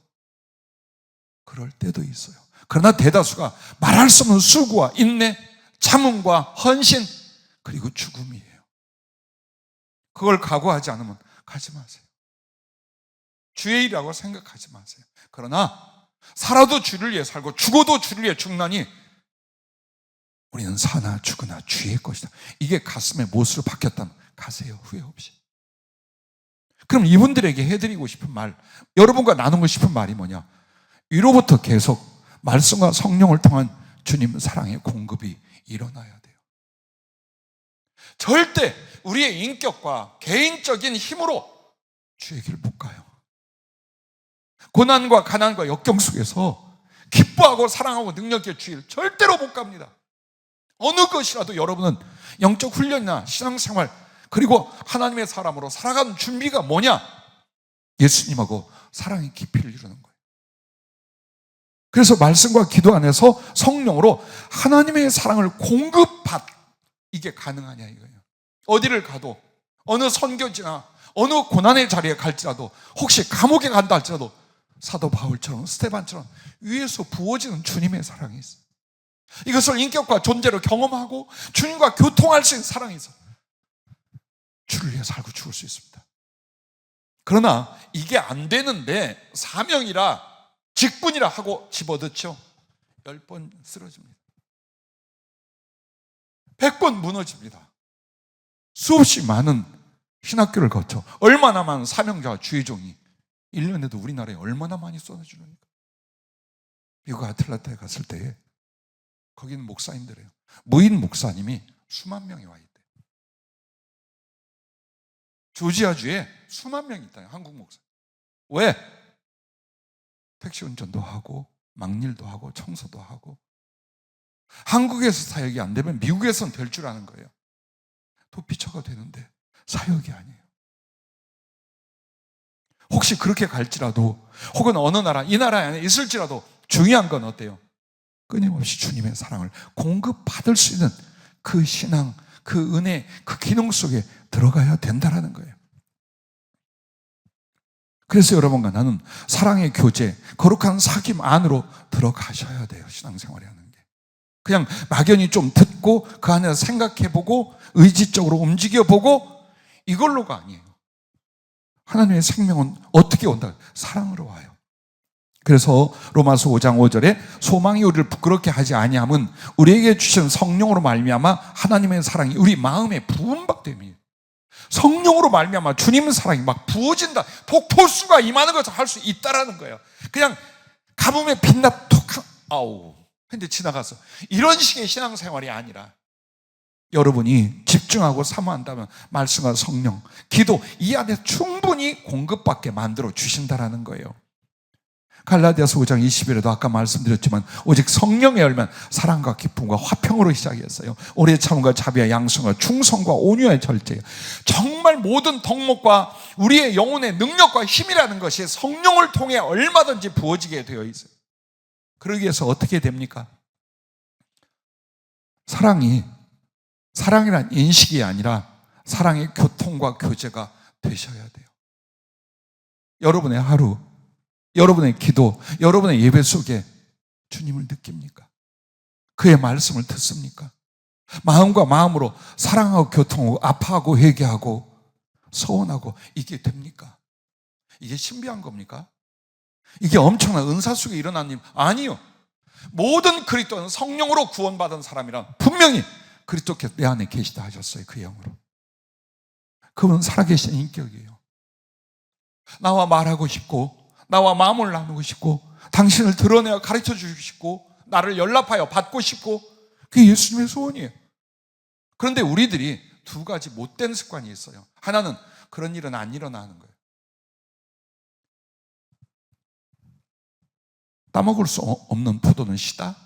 그럴 때도 있어요. 그러나 대다수가 말할 수 없는 수고와 인내, 참음과 헌신, 그리고 죽음이에요. 그걸 각오하지 않으면 가지 마세요. 주의 일이라고 생각하지 마세요. 그러나 살아도 주를 위해 살고 죽어도 주를 위해 죽나니 우리는 사나 죽으나 주의 것이다. 이게 가슴에 못으로 박혔다면 가세요, 후회 없이. 그럼 이분들에게 해드리고 싶은 말, 여러분과 나누고 싶은 말이 뭐냐? 위로부터 계속 말씀과 성령을 통한 주님 사랑의 공급이 일어나야 돼요. 절대 우리의 인격과 개인적인 힘으로 주의 길을 못 가요. 고난과 가난과 역경 속에서 기뻐하고 사랑하고 능력의 주의를 절대로 못 갑니다. 어느 것이라도 여러분은 영적 훈련이나 신앙생활, 그리고 하나님의 사람으로 살아가는 준비가 뭐냐? 예수님하고 사랑의 깊이를 이루는 거예요. 그래서 말씀과 기도 안에서 성령으로 하나님의 사랑을 이게 가능하냐 이거예요. 어디를 가도, 어느 선교지나 어느 고난의 자리에 갈지라도, 혹시 감옥에 간다 할지라도 사도 바울처럼 스데반처럼 위에서 부어지는 주님의 사랑이 있어요. 이것을 인격과 존재로 경험하고 주님과 교통할 수 있는 사랑이 있어요. 주를 위해 살고 죽을 수 있습니다. 그러나 이게 안 되는데 사명이라 직분이라 하고 집어넣죠. 10번 쓰러집니다. 100번 무너집니다. 수없이 많은 신학교를 거쳐 얼마나 많은 사명자와 주의종이 1년에도 우리나라에 얼마나 많이 쏟아지는가. 미국 아틀란타에 갔을 때에 거기는 목사님들이에요. 무인 목사님이 수만 명이 와 있대요. 조지아주에 수만 명이 있다. 한국 목사. 왜? 택시 운전도 하고 막일도 하고 청소도 하고. 한국에서 사역이 안 되면 미국에서는 될 줄 아는 거예요. 도피처가 되는데 사역이 아니에요. 혹시 그렇게 갈지라도, 혹은 어느 나라, 이 나라 안에 있을지라도 중요한 건 어때요? 끊임없이 주님의 사랑을 공급받을 수 있는 그 신앙, 그 은혜, 그 기능 속에 들어가야 된다는 거예요. 그래서 여러분과 나는 사랑의 교제, 거룩한 사귐 안으로 들어가셔야 돼요. 신앙생활이 하는 게 그냥 막연히 좀 듣고 그 안에서 생각해보고 의지적으로 움직여보고 이걸로가 아니에요. 하나님의 생명은 어떻게 온다? 사랑으로 와요. 그래서 로마서 5장 5절에 소망이 우리를 부끄럽게 하지 아니함은 우리에게 주신 성령으로 말미암아 하나님의 사랑이 우리 마음에 부음받됨이에요. 성령으로 말미암아 주님의 사랑이 막 부어진다, 폭포수가 임하는 것을 할 수 있다라는 거예요. 그냥 가뭄에 빛나 톡 아우 근데 지나가서 이런 식의 신앙생활이 아니라 여러분이 집중하고 사모한다면 말씀과 성령, 기도 이 안에 충분히 공급받게 만들어 주신다라는 거예요. 갈라디아서 5장 20일에도 아까 말씀드렸지만 오직 성령에 열면 사랑과 기쁨과 화평으로 시작했어요. 오래 참음과 자비와 양성과 충성과 온유와 절제예요. 정말 모든 덕목과 우리의 영혼의 능력과 힘이라는 것이 성령을 통해 얼마든지 부어지게 되어 있어요. 그러기 위해서 어떻게 됩니까? 사랑이란 인식이 아니라 사랑의 교통과 교제가 되셔야 돼요. 여러분의 하루, 여러분의 기도, 여러분의 예배 속에 주님을 느낍니까? 그의 말씀을 듣습니까? 마음과 마음으로 사랑하고 교통하고 아파하고 회개하고 서원하고 이게 됩니까? 이게 신비한 겁니까? 이게 엄청난 은사 속에 일어난 일 아니요. 모든 그리스도는 성령으로 구원받은 사람이란 분명히 그리스도께서 내 안에 계시다 하셨어요. 그 영으로. 그분은 살아계신 인격이에요. 나와 말하고 싶고 나와 마음을 나누고 싶고 당신을 드러내어 가르쳐 주고 싶고 나를 연락하여 받고 싶고 그게 예수님의 소원이에요. 그런데 우리들이 두 가지 못된 습관이 있어요. 하나는 그런 일은 안 일어나는 거예요. 따먹을 수 없는 포도는 시다.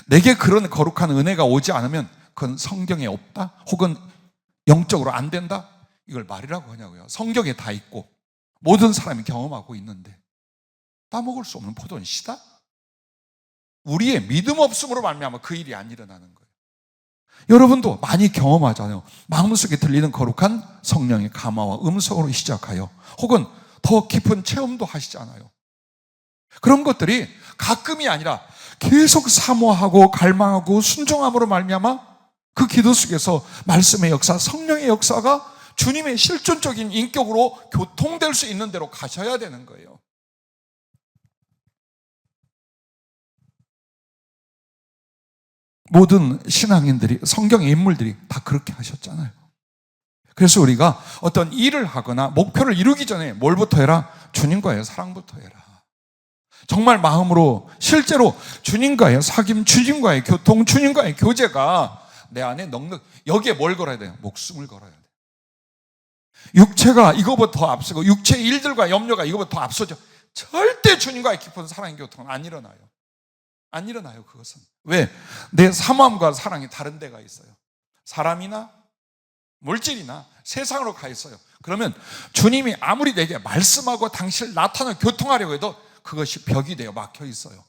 내게 그런 거룩한 은혜가 오지 않으면 그건 성경에 없다 혹은 영적으로 안 된다 이걸 말이라고 하냐고요. 성경에 다 있고 모든 사람이 경험하고 있는데 따먹을 수 없는 포도는 시다? 우리의 믿음 없음으로 말미암아 그 일이 안 일어나는 거예요. 여러분도 많이 경험하잖아요. 마음속에 들리는 거룩한 성령의 감화와 음성으로 시작하여 혹은 더 깊은 체험도 하시잖아요. 그런 것들이 가끔이 아니라 계속 사모하고 갈망하고 순종함으로 말미암아 그 기도 속에서 말씀의 역사, 성령의 역사가 주님의 실존적인 인격으로 교통될 수 있는 대로 가셔야 되는 거예요. 모든 신앙인들이, 성경의 인물들이 다 그렇게 하셨잖아요. 그래서 우리가 어떤 일을 하거나 목표를 이루기 전에 뭘부터 해라? 주님과의 사랑부터 해라. 정말 마음으로 실제로 주님과의 사귐, 주님과의 교통, 주님과의 교제가 내 안에 넉넉. 여기에 뭘 걸어야 돼요? 목숨을 걸어야 돼요. 육체가 이거보다 더 앞서고 육체의 일들과 염려가 이거보다 더 앞서죠. 절대 주님과의 깊은 사랑의 교통은 안 일어나요. 안 일어나요. 그것은. 왜? 내 사모함과 사랑이 다른 데가 있어요. 사람이나 물질이나 세상으로 가 있어요. 그러면 주님이 아무리 내게 말씀하고 당신을 나타나 교통하려고 해도 그것이 벽이 되어 막혀 있어요.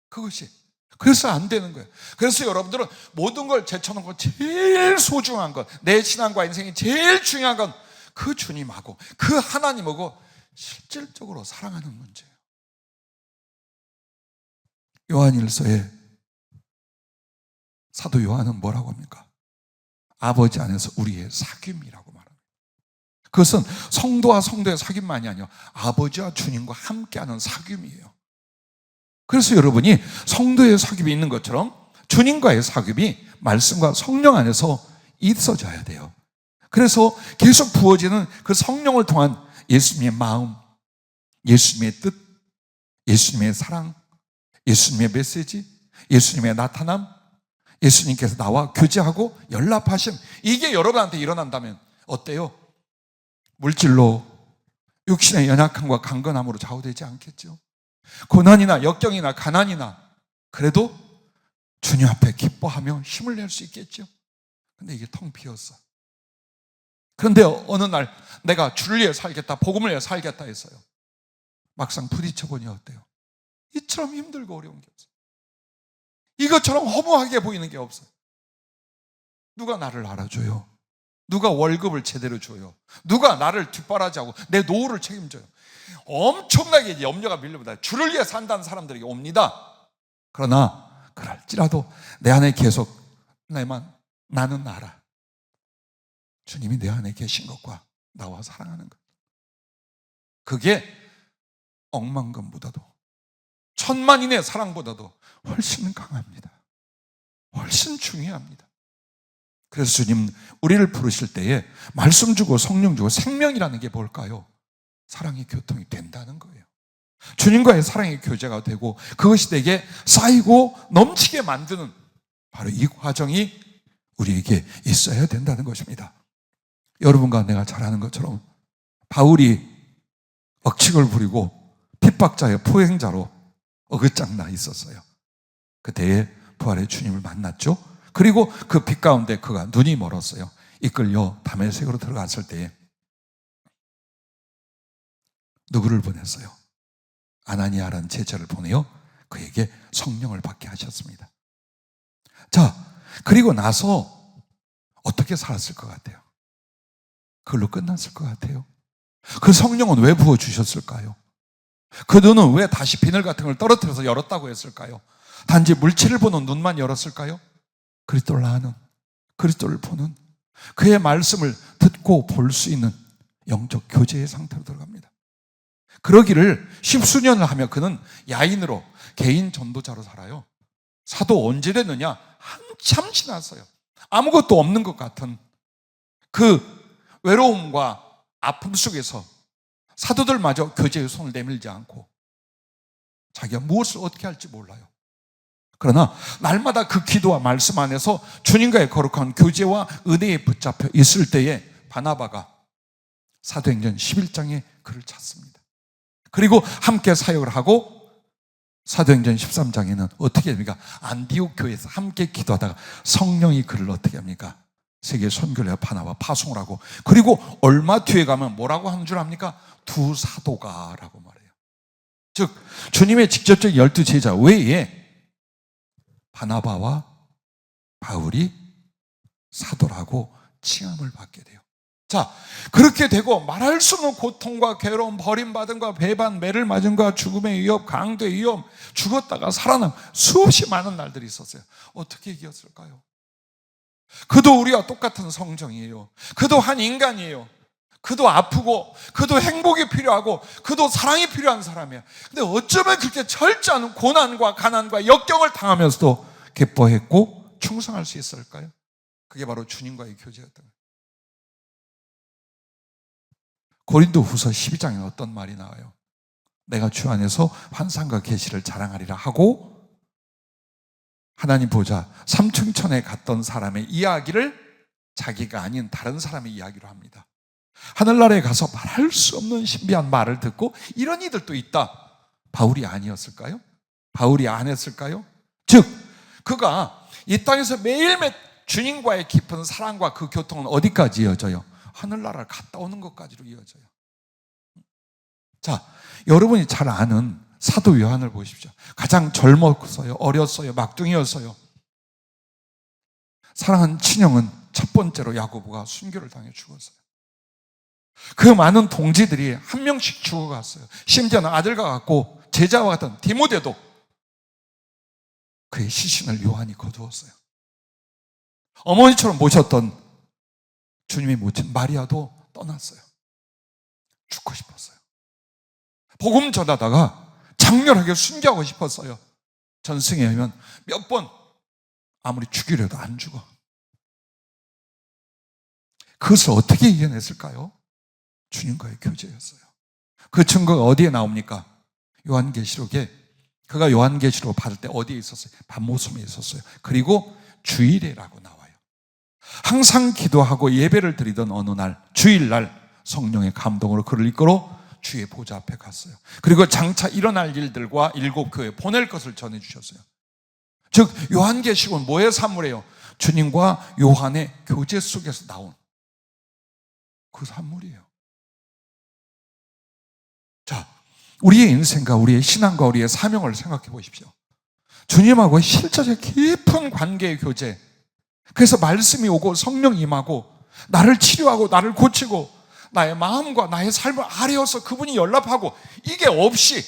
그것이. 그래서 안 되는 거예요. 그래서 여러분들은 모든 걸 제쳐놓고 제일 소중한 것, 내 신앙과 인생이 제일 중요한 건 그 주님하고 그 하나님하고 실질적으로 사랑하는 문제예요. 요한일서에 사도 요한은 뭐라고 합니까? 아버지 안에서 우리의 사귐이라고 말합니다. 그것은 성도와 성도의 사귐만이 아니라 아버지와 주님과 함께하는 사귐이에요. 그래서 여러분이 성도의 사귐이 있는 것처럼 주님과의 사귐이 말씀과 성령 안에서 있어져야 돼요. 그래서 계속 부어지는 그 성령을 통한 예수님의 마음, 예수님의 뜻, 예수님의 사랑, 예수님의 메시지, 예수님의 나타남, 예수님께서 나와 교제하고 연락하심, 이게 여러분한테 일어난다면 어때요? 물질로 육신의 연약함과 강건함으로 좌우되지 않겠죠? 고난이나 역경이나 가난이나 그래도 주님 앞에 기뻐하며 힘을 낼 수 있겠죠? 근데 이게 텅 비었어. 그런데 어느 날 내가 주를 위해 살겠다, 복음을 위해 살겠다 했어요. 막상 부딪혀보니 어때요? 이처럼 힘들고 어려운 게 없어요. 이것처럼 허무하게 보이는 게 없어요. 누가 나를 알아줘요? 누가 월급을 제대로 줘요? 누가 나를 뒷바라지하고 내 노후를 책임져요? 엄청나게 염려가 밀려옵니다. 주를 위해 산다는 사람들에게 옵니다. 그러나 그럴지라도 내 안에 계속 나는 알아. 주님이 내 안에 계신 것과 나와 사랑하는 것. 그게 억만금보다도 천만인의 사랑보다도 훨씬 강합니다. 훨씬 중요합니다. 그래서 주님 우리를 부르실 때에 말씀 주고 성령 주고 생명이라는 게 뭘까요? 사랑의 교통이 된다는 거예요. 주님과의 사랑의 교제가 되고 그것이 내게 쌓이고 넘치게 만드는 바로 이 과정이 우리에게 있어야 된다는 것입니다. 여러분과 내가 잘 아는 것처럼 바울이 억측을 부리고 핍박자의 포행자로 어긋장나 있었어요. 그때에 부활의 주님을 만났죠. 그리고 그 빛 가운데 그가 눈이 멀었어요. 이끌려 다메섹으로 들어갔을 때에 누구를 보냈어요? 아나니아라는 제자를 보내어 그에게 성령을 받게 하셨습니다. 자, 그리고 나서 어떻게 살았을 것 같아요? 그걸로 끝났을 것 같아요. 그 성령은 왜 부어주셨을까요? 그 눈은 왜 다시 비늘 같은 걸 떨어뜨려서 열었다고 했을까요? 단지 물체를 보는 눈만 열었을까요? 그리스도를 아는, 그리스도를 보는, 그의 말씀을 듣고 볼 수 있는 영적 교제의 상태로 들어갑니다. 그러기를 십수년을 하며 그는 야인으로 개인 전도자로 살아요. 사도 언제 됐느냐? 한참 지났어요. 아무것도 없는 것 같은 그 외로움과 아픔 속에서 사도들마저 교제의 손을 내밀지 않고 자기가 무엇을 어떻게 할지 몰라요. 그러나 날마다 그 기도와 말씀 안에서 주님과의 거룩한 교제와 은혜에 붙잡혀 있을 때에 바나바가 사도행전 11장에 그를 찾습니다. 그리고 함께 사역을 하고 사도행전 13장에는 어떻게 됩니까? 안디옥 교회에서 함께 기도하다가 성령이 그를 어떻게 합니까? 세계 선교를 바나바 파송을 하고 그리고 얼마 뒤에 가면 뭐라고 하는 줄 압니까? 두 사도가 라고 말해요. 즉 주님의 직접적인 12 제자 외에 바나바와 바울이 사도라고 칭함을 받게 돼요. 자, 그렇게 되고 말할 수 없는 고통과 괴로움, 버림받음과 배반, 매를 맞음과 죽음의 위협, 강도의 위협, 죽었다가 살아남 수없이 많은 날들이 있었어요. 어떻게 이겼을까요? 그도 우리와 똑같은 성정이에요. 그도 한 인간이에요. 그도 아프고 그도 행복이 필요하고 그도 사랑이 필요한 사람이에요. 근데 어쩌면 그렇게 철저한 고난과 가난과 역경을 당하면서도 기뻐했고 충성할 수 있을까요? 그게 바로 주님과의 교제였던 거예요. 고린도후서 12장에 어떤 말이 나와요? 내가 주 안에서 환상과 계시를 자랑하리라 하고 하나님 보좌 삼층천에 갔던 사람의 이야기를 자기가 아닌 다른 사람의 이야기로 합니다. 하늘나라에 가서 말할 수 없는 신비한 말을 듣고 이런 이들도 있다. 바울이 아니었을까요? 바울이 안 했을까요? 즉 그가 이 땅에서 매일매일 주님과의 깊은 사랑과 그 교통은 어디까지 이어져요? 하늘나라를 갔다 오는 것까지로 이어져요. 자, 여러분이 잘 아는 사도 요한을 보십시오. 가장 젊었어요. 어렸어요. 막둥이였어요. 사랑하는 친형은 첫 번째로 야고보가 순교를 당해 죽었어요. 그 많은 동지들이 한 명씩 죽어갔어요. 심지어는 아들과 같고 제자와 같은 디모데도 그의 시신을 요한이 거두었어요. 어머니처럼 모셨던 주님의 모친 마리아도 떠났어요. 죽고 싶었어요. 복음 전하다가 장렬하게 순교하고 싶었어요. 전승에 의하면 몇 번 아무리 죽이려도 안 죽어. 그것을 어떻게 이겨냈을까요? 주님과의 교제였어요. 그 증거가 어디에 나옵니까? 요한계시록에 그가 요한계시록 받을 때 어디에 있었어요? 밤모섬에 있었어요. 그리고 주일에라고 나와요. 항상 기도하고 예배를 드리던 어느 날 주일날 성령의 감동으로 그를 이끌어 주의 보좌 앞에 갔어요. 그리고 장차 일어날 일들과 7교회 보낼 것을 전해주셨어요. 즉 요한계시록은 뭐의 산물이에요? 주님과 요한의 교제 속에서 나온 그 산물이에요. 자, 우리의 인생과 우리의 신앙과 우리의 사명을 생각해 보십시오. 주님하고의 실제적 깊은 관계의 교제, 그래서 말씀이 오고 성령이 임하고 나를 치료하고 나를 고치고 나의 마음과 나의 삶을 아뢰어서 그분이 연락하고, 이게 없이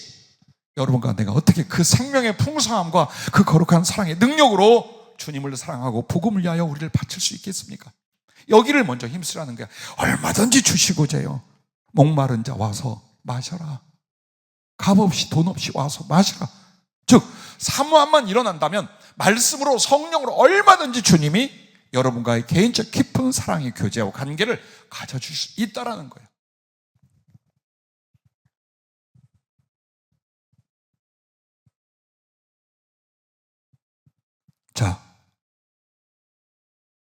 여러분과 내가 어떻게 그 생명의 풍성함과 그 거룩한 사랑의 능력으로 주님을 사랑하고 복음을 위하여 우리를 바칠 수 있겠습니까? 여기를 먼저 힘쓰라는 거야. 얼마든지 주시고자 해요. 목마른 자 와서 마셔라. 값 없이 돈 없이 와서 마시라. 즉 사모함만 일어난다면 말씀으로 성령으로 얼마든지 주님이 여러분과의 개인적 깊은 사랑의 교제와 관계를 가져줄 수 있다라는 거예요. 자,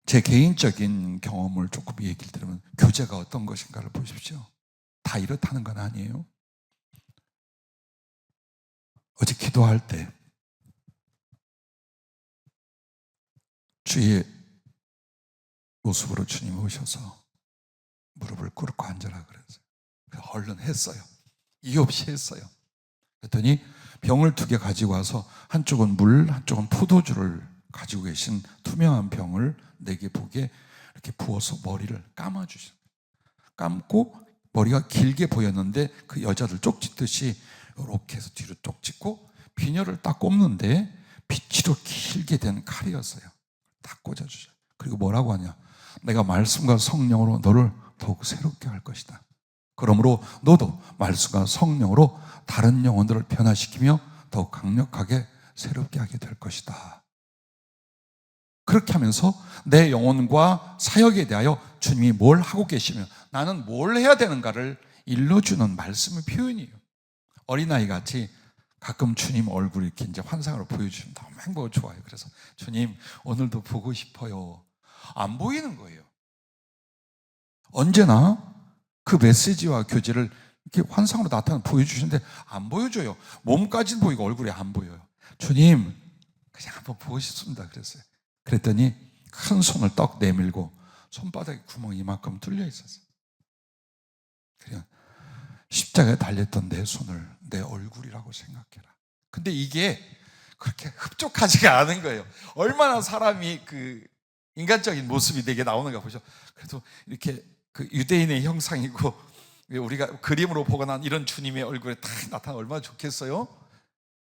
제 개인적인 경험을 조금 얘기를 드리면 교제가 어떤 것인가를 보십시오. 다 이렇다는 건 아니에요. 어제 기도할 때 주의 모습으로 주님이 오셔서 무릎을 꿇고 앉아라 그랬어요. 그래서 얼른 했어요. 이유 없이 했어요. 그랬더니 병을 2개 가지고 와서 한쪽은 물, 한쪽은 포도주를 가지고 계신 투명한 병을 4개 보게 이렇게 부어서 머리를 감아주셨어요. 감고 머리가 길게 보였는데 그 여자들 쪽짓듯이 이렇게 해서 뒤로 쪽짓고 비녀를 딱 꼽는데 빛으로 길게 된 칼이었어요. 딱 꽂아주죠. 그리고 뭐라고 하냐, 내가 말씀과 성령으로 너를 더욱 새롭게 할 것이다. 그러므로 너도 말씀과 성령으로 다른 영혼들을 변화시키며 더욱 강력하게 새롭게 하게 될 것이다. 그렇게 하면서 내 영혼과 사역에 대하여 주님이 뭘 하고 계시며 나는 뭘 해야 되는가를 일러주는 말씀의 표현이에요. 어린아이 같이 가끔 주님 얼굴 이렇게 이제 환상으로 보여주시면 너무 행복하고 좋아요. 그래서 주님 오늘도 보고 싶어요. 안 보이는 거예요. 언제나 그 메시지와 교제를 이렇게 환상으로 나타나 보여주시는데 안 보여줘요. 몸까지는 보이고 얼굴이 안 보여요. 주님 그냥 한번 보고 싶습니다 그랬어요. 그랬더니 큰 손을 떡 내밀고 손바닥에 구멍이 이만큼 뚫려 있었어요. 그냥 십자가에 달렸던 내 손을 내 얼굴이라고 생각해라. 근데 이게 그렇게 흡족하지가 않은 거예요. 얼마나 사람이 그 인간적인 모습이 되게 나오는가 보죠. 그래도 이렇게 그 유대인의 형상이고 우리가 그림으로 보거나 이런 주님의 얼굴에 딱 나타나면 얼마나 좋겠어요.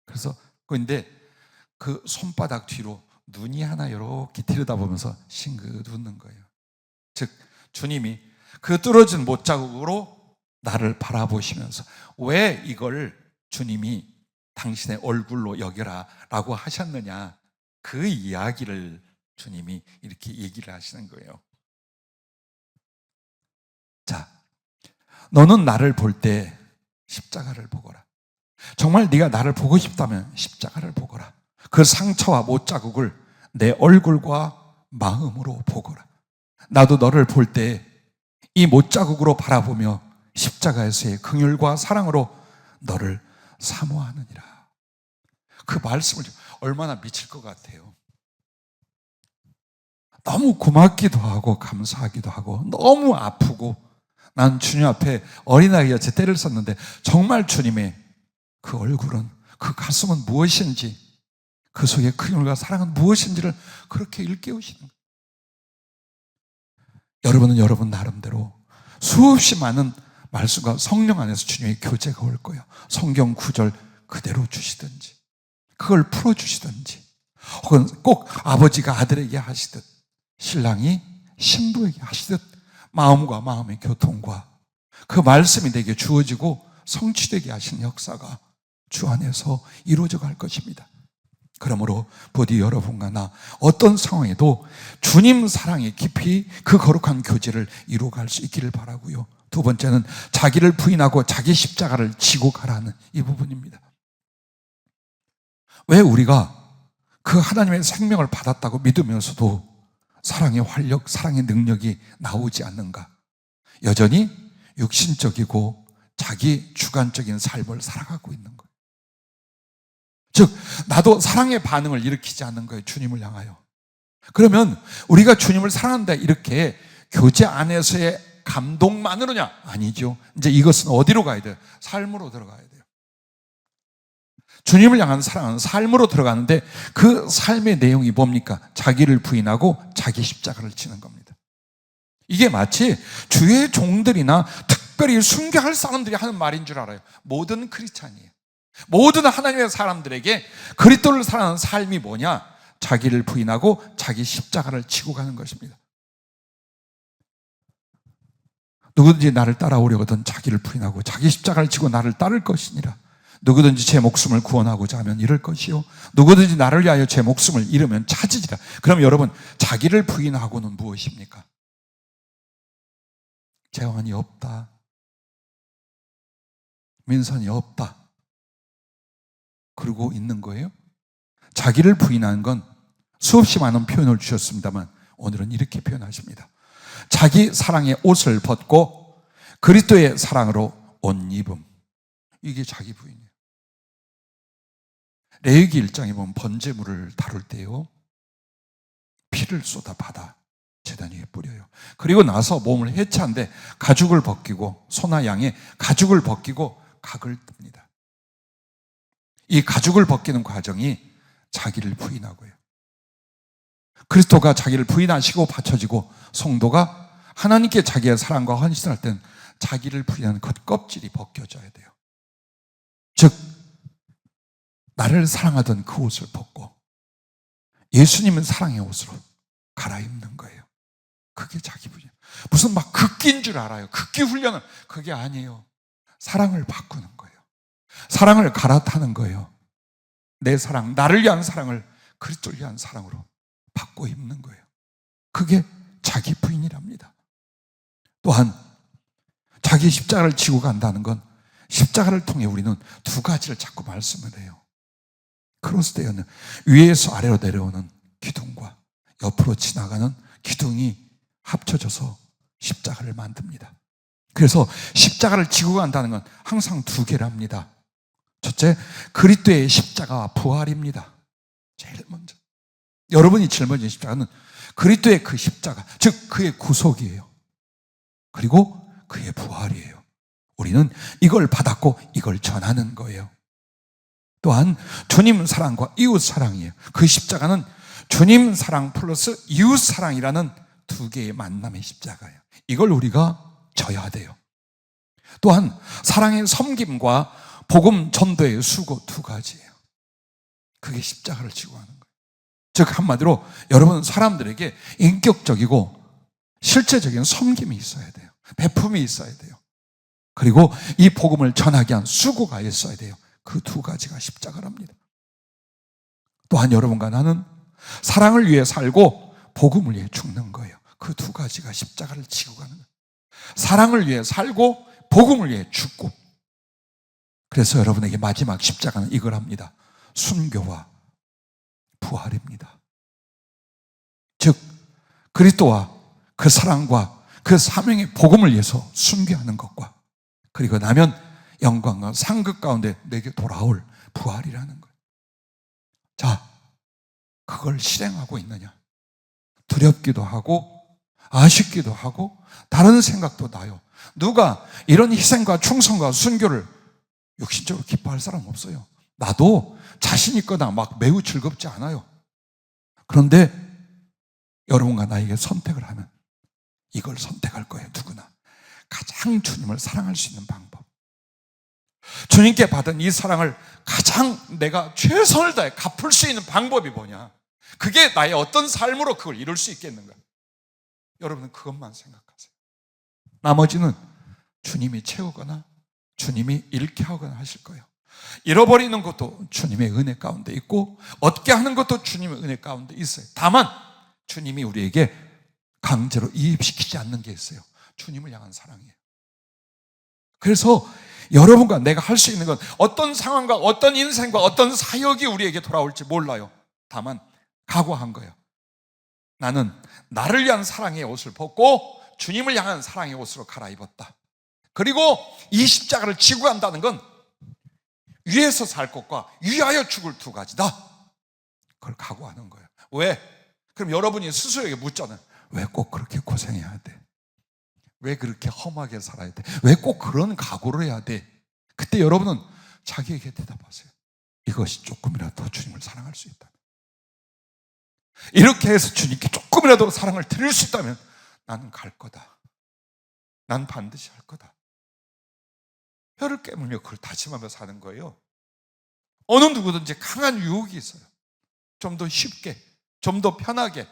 그래서 근데 그 손바닥 뒤로 눈이 하나 이렇게 들여다보면서 싱긋 웃는 거예요. 즉 주님이 그 뚫어진 못자국으로 나를 바라보시면서 왜 이걸 주님이 당신의 얼굴로 여겨라 라고 하셨느냐, 그 이야기를 주님이 이렇게 얘기를 하시는 거예요. 자, 너는 나를 볼 때 십자가를 보거라. 정말 네가 나를 보고 싶다면 십자가를 보거라. 그 상처와 못자국을 내 얼굴과 마음으로 보거라. 나도 너를 볼 때 이 못자국으로 바라보며 십자가에서의 긍휼과 사랑으로 너를 사모하느니라. 그 말씀을 얼마나 미칠 것 같아요. 너무 고맙기도 하고 감사하기도 하고 너무 아프고, 난 주님 앞에 어린아이같이 때를 썼는데 정말 주님의 그 얼굴은, 그 가슴은 무엇인지, 그 속에 긍휼과 사랑은 무엇인지를 그렇게 일깨우시는 거예요. 여러분은 여러분 나름대로 수없이 많은 말씀과 성령 안에서 주님의 교제가 올 거예요. 성경 구절 그대로 주시든지 그걸 풀어주시든지, 혹은 꼭 아버지가 아들에게 하시듯 신랑이 신부에게 하시듯 마음과 마음의 교통과 그 말씀이 내게 주어지고 성취되게 하신 역사가 주 안에서 이루어져 갈 것입니다. 그러므로 부디 여러분과 나 어떤 상황에도 주님 사랑에 깊이 그 거룩한 교제를 이루어갈 수 있기를 바라고요. 2번째는 자기를 부인하고 자기 십자가를 지고 가라는 이 부분입니다. 왜 우리가 그 하나님의 생명을 받았다고 믿으면서도 사랑의 활력, 사랑의 능력이 나오지 않는가? 여전히 육신적이고 자기 주관적인 삶을 살아가고 있는 거예요. 즉 나도 사랑의 반응을 일으키지 않는 거예요. 주님을 향하여. 그러면 우리가 주님을 사랑한다 이렇게 교제 안에서의 감동만으로냐? 아니죠. 이제 이것은 어디로 가야 돼요? 삶으로 들어가야 돼요. 주님을 향한 사랑은 삶으로 들어가는데 그 삶의 내용이 뭡니까? 자기를 부인하고 자기 십자가를 지는 겁니다. 이게 마치 주의 종들이나 특별히 순교할 사람들이 하는 말인 줄 알아요. 모든 크리스찬이에요. 모든 하나님의 사람들에게 그리스도를 사랑하는 삶이 뭐냐? 자기를 부인하고 자기 십자가를 지고 가는 것입니다. 누구든지 나를 따라오려거든 자기를 부인하고 자기 십자가를 지고 나를 따를 것이니라. 누구든지 제 목숨을 구원하고자 하면 잃을 것이요 누구든지 나를 위하여 제 목숨을 잃으면 찾으리라. 그럼 여러분, 자기를 부인하고는 무엇입니까? 재환이 없다, 민선이 없다, 그러고 있는 거예요. 자기를 부인하는 건 수없이 많은 표현을 주셨습니다만 오늘은 이렇게 표현하십니다. 자기 사랑의 옷을 벗고 그리스도의 사랑으로 옷 입음. 이게 자기 부인이에요. 레위기 1장에 보면 번제물을 다룰 때요, 피를 쏟아 받아 제단 위에 뿌려요. 그리고 나서 몸을 해체한데 가죽을 벗기고, 소나 양의 가죽을 벗기고 각을 뜹니다. 이 가죽을 벗기는 과정이 자기를 부인하고요. 그리스도가 자기를 부인하시고 받쳐지고 성도가 하나님께 자기의 사랑과 헌신할 때는 자기를 부인하는 겉껍질이 벗겨져야 돼요. 즉 나를 사랑하던 그 옷을 벗고 예수님은 사랑의 옷으로 갈아입는 거예요. 그게 자기 부인. 무슨 막 극기인 줄 알아요. 극기 훈련은. 그게 아니에요. 사랑을 바꾸는 거예요. 사랑을 갈아타는 거예요. 내 사랑, 나를 위한 사랑을 그리스도를 위한 사랑으로 바꿔 입는 거예요. 그게 자기 부인이랍니다. 또한 자기 십자가를 지고 간다는 건, 십자가를 통해 우리는 두 가지를 자꾸 말씀을 해요. 크로스되어는 위에서 아래로 내려오는 기둥과 옆으로 지나가는 기둥이 합쳐져서 십자가를 만듭니다. 그래서 십자가를 지고 간다는 건 항상 두 개랍니다. 첫째, 그리스도의 십자가와 부활입니다. 제일 먼저 여러분이 짊어진 십자가는 그리스도의 그 십자가, 즉 그의 구속이에요. 그리고 그의 부활이에요. 우리는 이걸 받았고 이걸 전하는 거예요. 또한 주님 사랑과 이웃 사랑이에요. 그 십자가는 주님 사랑 플러스 이웃 사랑이라는 두 개의 만남의 십자가예요. 이걸 우리가 져야 돼요. 또한 사랑의 섬김과 복음 전도의 수고 두 가지예요. 그게 십자가를 지고 가는 거예요. 즉 한마디로 여러분, 사람들에게 인격적이고 실제적인 섬김이 있어야 돼요. 베품이 있어야 돼요. 그리고 이 복음을 전하기 위한 수고가 있어야 돼요. 그 두 가지가 십자가랍니다. 또한 여러분과 나는 사랑을 위해 살고 복음을 위해 죽는 거예요. 그 두 가지가 십자가를 지고 가는 거예요. 사랑을 위해 살고 복음을 위해 죽고. 그래서 여러분에게 마지막 십자가는 이걸 합니다. 순교와 부활입니다. 즉 그리스도와 그 사랑과 그 사명의 복음을 위해서 순교하는 것과, 그리고 나면 영광과 상급 가운데 내게 돌아올 부활이라는 거예요. 자, 그걸 실행하고 있느냐? 두렵기도 하고 아쉽기도 하고 다른 생각도 나요. 누가 이런 희생과 충성과 순교를 육신적으로 기뻐할 사람 없어요. 나도 자신 있거나 막 매우 즐겁지 않아요. 그런데 여러분과 나에게 선택을 하면 이걸 선택할 거예요. 누구나. 가장 주님을 사랑할 수 있는 방법, 주님께 받은 이 사랑을 가장 내가 최선을 다해 갚을 수 있는 방법이 뭐냐? 그게 나의 어떤 삶으로 그걸 이룰 수 있겠는가? 여러분은 그것만 생각하세요. 나머지는 주님이 채우거나 주님이 잃게 하거나 하실 거예요. 잃어버리는 것도 주님의 은혜 가운데 있고 얻게 하는 것도 주님의 은혜 가운데 있어요. 다만 주님이 우리에게 강제로 이입시키지 않는 게 있어요. 주님을 향한 사랑이에요. 그래서 여러분과 내가 할 수 있는 건 어떤 상황과 어떤 인생과 어떤 사역이 우리에게 돌아올지 몰라요. 다만 각오한 거예요. 나는 나를 위한 사랑의 옷을 벗고 주님을 향한 사랑의 옷으로 갈아입었다. 그리고 이 십자가를 지고 간다는 건 위에서 살 것과 위하여 죽을 두 가지다. 그걸 각오하는 거예요. 왜? 그럼 여러분이 스스로에게 묻잖아요. 왜 꼭 그렇게 고생해야 돼? 왜 그렇게 험하게 살아야 돼? 왜 꼭 그런 각오를 해야 돼? 그때 여러분은 자기에게 대답하세요. 이것이 조금이라도 더 주님을 사랑할 수 있다. 이렇게 해서 주님께 조금이라도 사랑을 드릴 수 있다면 나는 갈 거다. 난 반드시 할 거다. 혀를 깨물며 그걸 다짐하며 사는 거예요. 어느 누구든지 강한 유혹이 있어요. 좀 더 쉽게, 좀 더 편하게,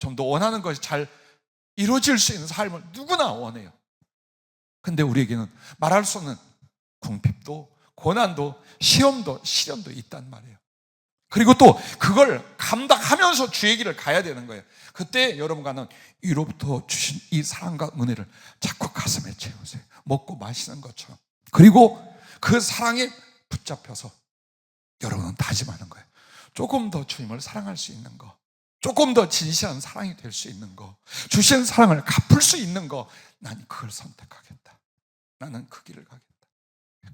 좀 더 원하는 것이 잘 이루어질 수 있는 삶을 누구나 원해요. 근데 우리에게는 말할 수 없는 궁핍도, 고난도, 시험도, 시련도 있단 말이에요. 그리고 또 그걸 감당하면서 주의 길을 가야 되는 거예요. 그때 여러분과는 위로부터 주신 이 사랑과 은혜를 자꾸 가슴에 채우세요. 먹고 마시는 것처럼. 그리고 그 사랑에 붙잡혀서 여러분은 다짐하는 거예요. 조금 더 주님을 사랑할 수 있는 거, 조금 더 진실한 사랑이 될 수 있는 거, 주신 사랑을 갚을 수 있는 거, 난 그걸 선택하겠다. 나는 그 길을 가겠다.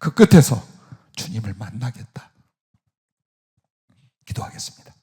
그 끝에서 주님을 만나겠다. 기도하겠습니다.